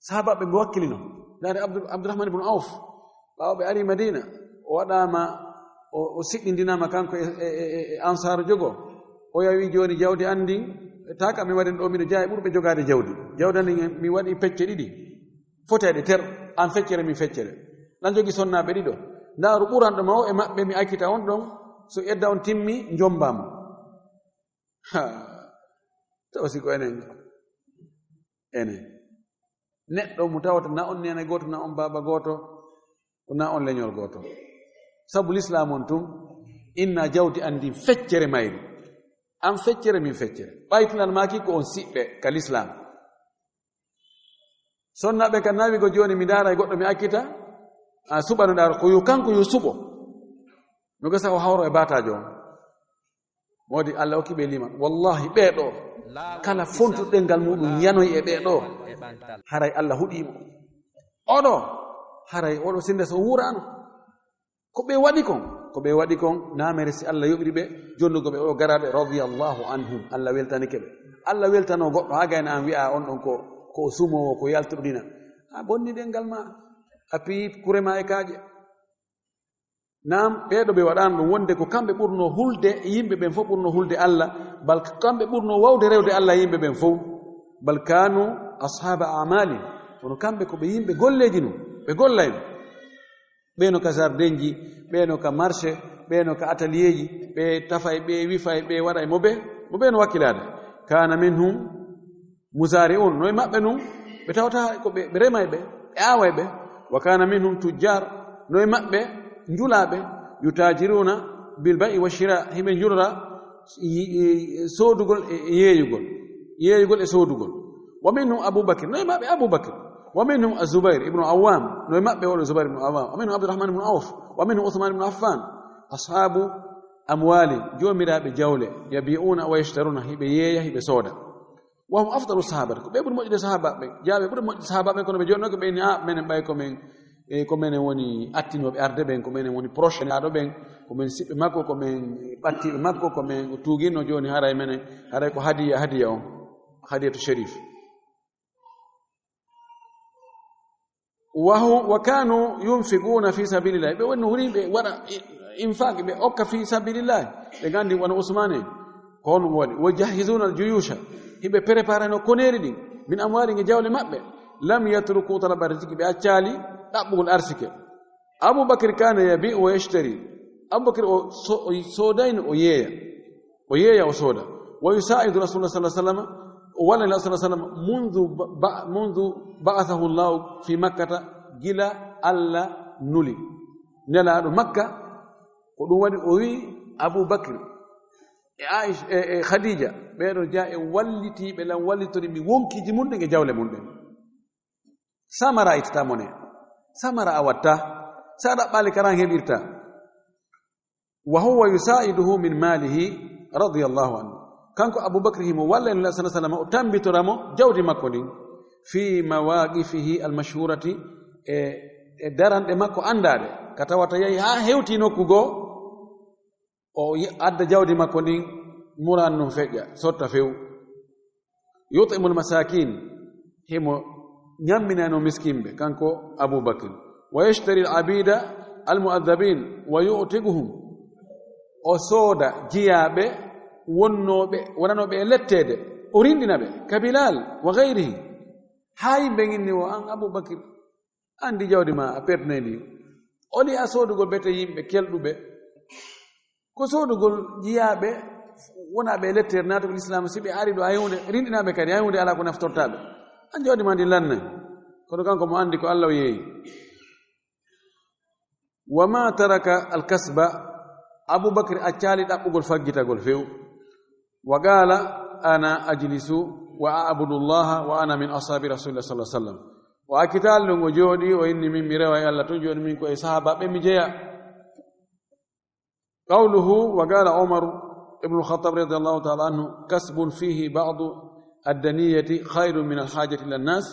sahaba ɓe wakkilino dare abdourahmane ibne auf ɓawo ɓe ari madina o waɗama o siɗɗindinama kanko e ansar jogo o yawi joni jawdi andin taka mi waɗin ɗo miɗo jaawi ɓurɓe jogade jawdi andin mi waɗi pecce ɗiɗi foteɗe ter an feccere min feccere ɗan jogi sonnaɓe ɗiɗo ndaru ɓuranɗo ma o e maɓɓe mi akkita on ɗon so edda on timmi jombamo tawa siko enen neɗɗo mo tawata na on nene goto na on baba goto na on leñol goto sabu l'islam on tum inna jawdi andi feccere mayri am feccere min feccere ɓaytunal maki ko on siɓɓe ka l'islam sonnaɓe kan nawi go joni mi dara e goɗɗo mi akkita a suɓano ɗaro ko yo kanko yo suɓo mi gasa o hawro e batajo on modi Allah hokkiɓe liman wallahi ɓeeɗo kala fontuɗel ngal muɗum yanoy e ɓeeɗo haray Allah huɗimo oɗo haray oɗo sinde so wurano ko ɓe waɗi kon namere si Allah yoɓiri ɓe jonnugo ɓe o garaɓe radiyallahu anhum Allah weltanike ɓe Allah weltano goɗɗo ha gayna an wi'a on ɗon ko sumowo ko yaltoɗina a bonni ɗengal ma a piyi kurema e kaaƴe nam ɓeeɗo ɓe waɗano ɗum wonde ko kamɓe ɓurno hulde yimɓe ɓen fof ɓurno hulde Allah bal kamɓe ɓurno wawde rewde Allah yimɓe ɓen fof bal kanu ashaba amali kono kamɓe ko ɓe yimɓe golleji nu ɓe gollay ɓeeno ka jardin ji ɓeeno ka marché ɓeeno ka atelier ji ɓe tafay ɓe wifay ɓe waɗay mo ɓe no wakkilade kana minhum musari'un noye maɓɓe nun ɓe tawata ko ɓe remay ɓe away ɓe wa kana minhum tujjar noye maɓɓe njulaɓe yutajiruna bil bai'i wa shira hiɓe njurra soodugol e yeeyugol e soodugol wa minhum aboubacre noye maɓɓe aboubacre wa minhum azubair ibnu awam noye maɓɓe oɗo zubair ibnu awam wa minhum abdourahman ibnu auf wa minhum uthman ibnu affan ashabu amwali jomiraɓe jawle yabi'una wa yashtaruna hiɓe yeeya hiɓe sooda wa hum afdalu sahabata ko ɓe ɓuri moƴƴude sahabaɓe jaaɓe ɓuri moƴƴude sahabaɓe kono ɓe jonnoke ɓe ni a menen ɓay ko menen woni attinoɓe arde ɓen ko menen woni proche aɗo ɓen komin siɓɓe makko komin ɓattiɓe makko komin tuuguino joni haray menen haray ko hadiya on hadiyatu sharif wa kanu yunfiquna fi sabilillahi ɓe woni wuri ɓe waɗa infaqe ɓe okka fi sabilillahi ɓe gandi wona ousmane en ko honum waɗi wo jahizuna al juyusha hiɓe préparano koneri ɗin min amwali e jawle maɓɓe lam yatruku talaba rizqi ɓe accali ɗaɓɓugol arsike aboubacre kana yabi o yashtari aboubacre o soodayno o yeeya o sooda wa yusaidu rasulullah sallah sallam o walla ilah sa sallam mundu ba'athahu llahu fi makkata gila Allah nuli nelaɗo makka ko ɗum waɗi o wi aboubacre e aicha e khadija ɓeɗo ja e wallitiɓe lan wallitori mi wonkiji mun ɗen e jawle mun ɗen samara ittata mone samara a watta sa ɗaɓɓali karan heɓirta wa huwa yusaiduhu min malihi radiyallahu anhu kanko aboubacre himo walla en sa sallam o tambitoramo jawdi makko ndin fi mawaqifihi almashhurati e daranɗe makko andaɗe ka tawata yahi ha hewti nokku goo o adda jawdi makko ndin muran num feƴƴa sotta few yutimul masakin himo ñamminano miskinɓe kanko aboubacre wa yashtari alabida almu'adhabin wa yu'tiguhum o sooda jiyaɓe wonanoɓe e lettede o rindina ɓe ka bilal wa gayrihi ha yimɓe ginni o an aboubacre andi jawdi ma a pertinayi ndi oli a soodugol bete yimɓe kelɗuɓe ko soodugol jiyaɓe wonaɓe e lettere natugol l'islam si ɓe ari ɗo hayhude rindinaɓe kadi hayhude ala ko naftortaɓe an jawdi ma ndi lannay kono kanko mo andi ko Allah o yeeyi wa ma taraka alkasba aboubacre accali ɗaɓɓugol faggitagol few wa qala ana ajlisu wa a'budu llaha wa ana min ashabi rasulillah sallah sallam o akkital ɗum o jooɗi o inni min mi rewa e Allah to joni min koye sahabaɓe mi jeeya qawluhu wa qala umar ibnu lkhatab radiallahu taala anhu kasbun fihi ba'du addaniyati khayrun min alhajati ila nnas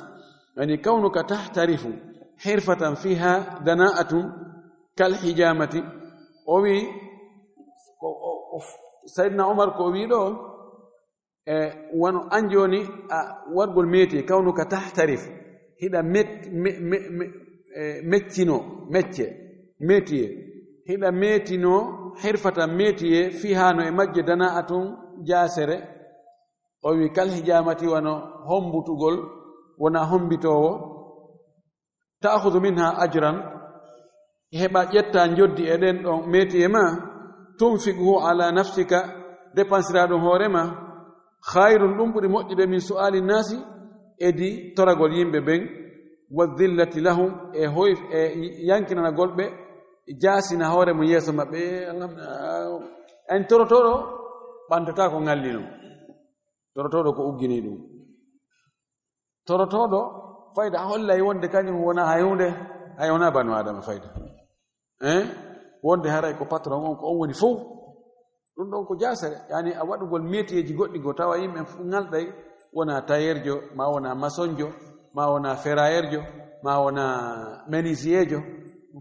yani kaunuka tahtarifu hirfatan fiha dana'atun kalhijamati o wi sayyidina umar ko wi ɗo wono an joni a wargol meetiye kaunuka tahtarif hiɗa meccino métier hiɗa meetino hirfatan métier fihano e majje dana'atun jasere o wi kal hijamati wano hombutugol wona hombitowo ta'khudhu minha ajran heɓa ƴetta joddi e ɗen ɗon métier ma tunfiqhu ala nafsika dépensera ɗum hoorema khayrun ɗum ɓuri moƴƴude min su'ali nasi edi toragol yimɓe ɓen wa dhillati lahum e yankinanagol ɓe jaasina hoore mo yeeso maɓɓe en torotoɗo ɓantata ko ngallino torotoɗo ko uggini ɗum torotoɗo fayda hollay wonde kañum wona hay wona banu adama fayda wonde haray ko patron on ko on woni fof ɗum ɗon ko jasere yani a waɗugol métieji goɗɗi go tawa yimɓe ngalɗay wona tayerjo ma wona masonjo ma wona ferraillejo ma wona ménisierjo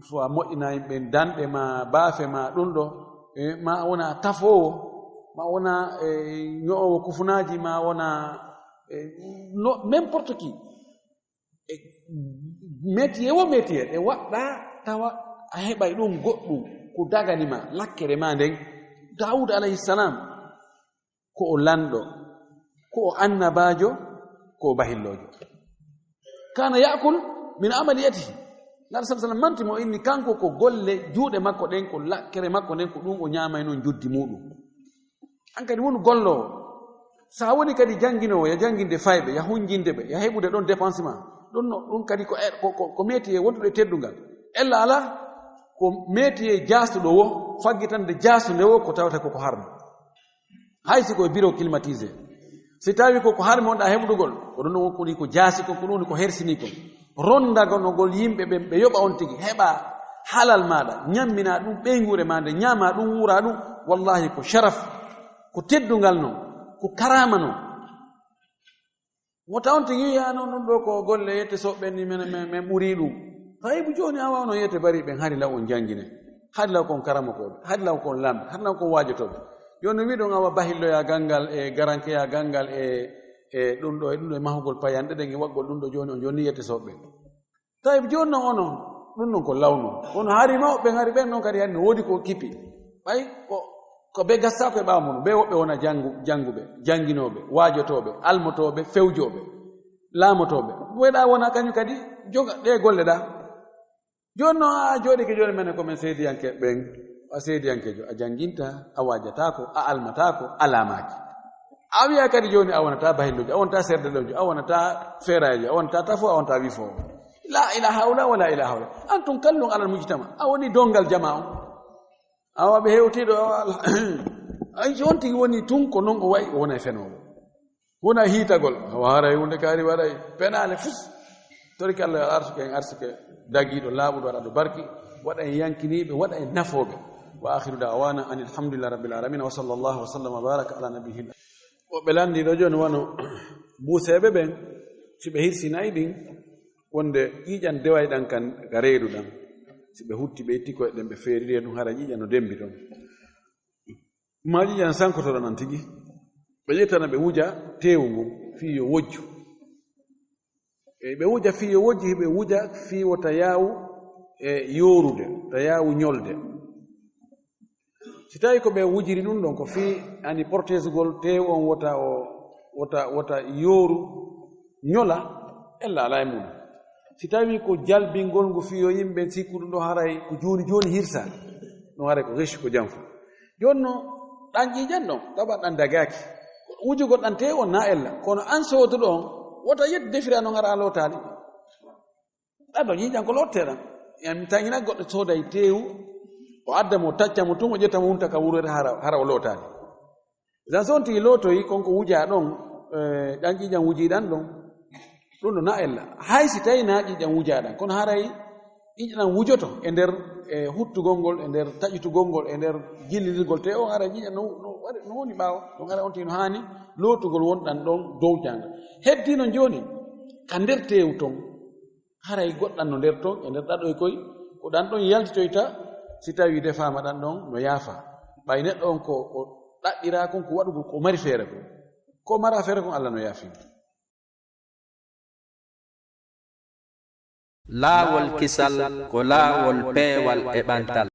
so a moƴƴina yimɓe danɓe ma baafe ma ɗum ɗo ma wona tafowo ma wona ño'owo kufunaji ma wona n'importe qui métier wo métier ɗe waɗɗa tawa a heɓay ɗum goɗɗum ko daganima lakkere ma nden Dawud alayhi salam ko o lanɗo ko o annabajo ko o bahillojo kana yakul min amaliyatihi ngal sallam manti mo inni kanko ko golle juuɗe makko ɗen ko lakkere makko nden ko ɗum o ñaamay noon juddi muɗum an kadi won gollowo sa woni kadi jannginowo ya jannginde fayɓe ya hunjinde ɓe ya heɓude ɗon dépensement ɗum kadi ko métier wonduɗo e teddungal ella ala ko métier jaastuɗo wo faggitande jaastude wo ko tawata koko harmi hay si koye bureau climatisé si tawi koko harmi wonɗa heɓɗugol ko ɗum ɗon woni ko jaasi kon ko ɗum woni ko hersini kon rondagonogol yimɓe ɓe ɓe yoɓa on tigi heɓa halal maɗa ñammina ɗum ɓeygure ma nde ñaama ɗum wura ɗum wallahi ko sharaf ko teddungal non ko karama non wota on tigi wiya non ɗum ɗo ko golle yette soɓɓen ni min ɓuri ɗum haybu joni a wawno yette bari ɓen haade law on jangguine haade law kon karama koɓe haade law kon lamɓe haade law kon wajotoɓe joni wiɗon awa bahilloya gangal e garankeya gangal e ɗum ɗo e mahugol payanɗe ɗen e waggol ɗum ɗo joni on jonni yette soɓɓe tawi joni noon onon ɗum ɗon ko lawno kono haari mawɓe hari ɓen noon kadi hande woodi ko kippi ɓay ko ɓe gassako e ɓawa mum ɓe woɓɓe wona janguɓe janguinoɓe wajotoɓe almotoɓe fewjoɓe laamotoɓe weɗa wona kañum kadi joga ɗe golle ɗa joni noon a jooɗike joni mene komin seediyanke ɓen a seediyankejo a janginta a wajatako a almatako a laamaki a wiya kadi joni a wonata bahillojo a wonata serdeɗojo a wonata ferayejo a wonata tafo a wonata wifowo la ila hawla wala ila hawla antum kallon alal mujtama a woni dongal jama o awa ɓe hewtiɗo on tigi woni tun ko non o wayi o wona e fenowo wona hiitagol awa haray hunde kaari waɗay penale fus toriki allah arsike en arsike dagiɗo laaɓuɗo waɗa ɗo barki waɗa en yankiniɓe waɗa en nafoɓe wa akhiru da'wana an alhamdulillah rabbil alamin wa sallallahu wa sallam wa baraka ala nabiyhi woɓɓe landiɗo joni wano buuseɓe ɓen si ɓe hirsinayi ɗin wonde ƴiƴan dewayɗan kan ga reedu ɗan si ɓe hutti ɓe itti koye ɗen ɓe feeriri ɗum hara ƴiƴan no dembi ɗon ma ƴiƴan sankotoɗo nan tigi ɓe ƴettana ɓe wuja tewu ngun fii yo wojju e ɓe wuja fii yo wojji ɓe wuja fii wota yaawu e yorude ta yaawu ñolde si tawi ko ɓe wujiri ɗum ɗon ko fii ani portesugol tew on wota yooru ñola ella ala e mum si tawi ko jalbingol ngu fiyo yimɓe sikku ɗum ɗo haray ko joni hirsa ɗum haray ko riche ko jam fu joni no ɗan ƴiƴan ɗon tawa ɗan dagaki wujugol ɗan tew on na ella kono an sooduɗo on wota yedde defira noon ara a lotali ɗan ɗo ƴiƴan ko lotteɗan mi tañina goɗɗo sooday tewu o adda mo tacca mo tun o ƴetta mo wunta ka wurore hara o lotali jan so on tigi lotoyi konko wuja ɗon ɗan ƴiƴan wujiɗan ɗon ɗum ɗo na ella hay si tawi na ƴiƴan wujaɗan kono haray ƴiƴan wujoto e nder huttugol ngol e nder taƴitugol ngol e nder jillidirgol te on ara ƴiƴan no woni ɓaawo ɗon ara on tigi no haani lotugol wonɗan ɗon dow janga heddino joni ka nder tewu ton haray goɗɗan no nder ton e nder ɗaɗo e koye ko ɗan ɗon yaltitoyta si tawi defama ɗan ɗon no yaafa ɓay neɗɗo on ko ɗaɗɗira kon ko waɗugol ko mari feere ko mara feere kon Allah no yaafi laawol kisal ko laawol peewal e ɓantal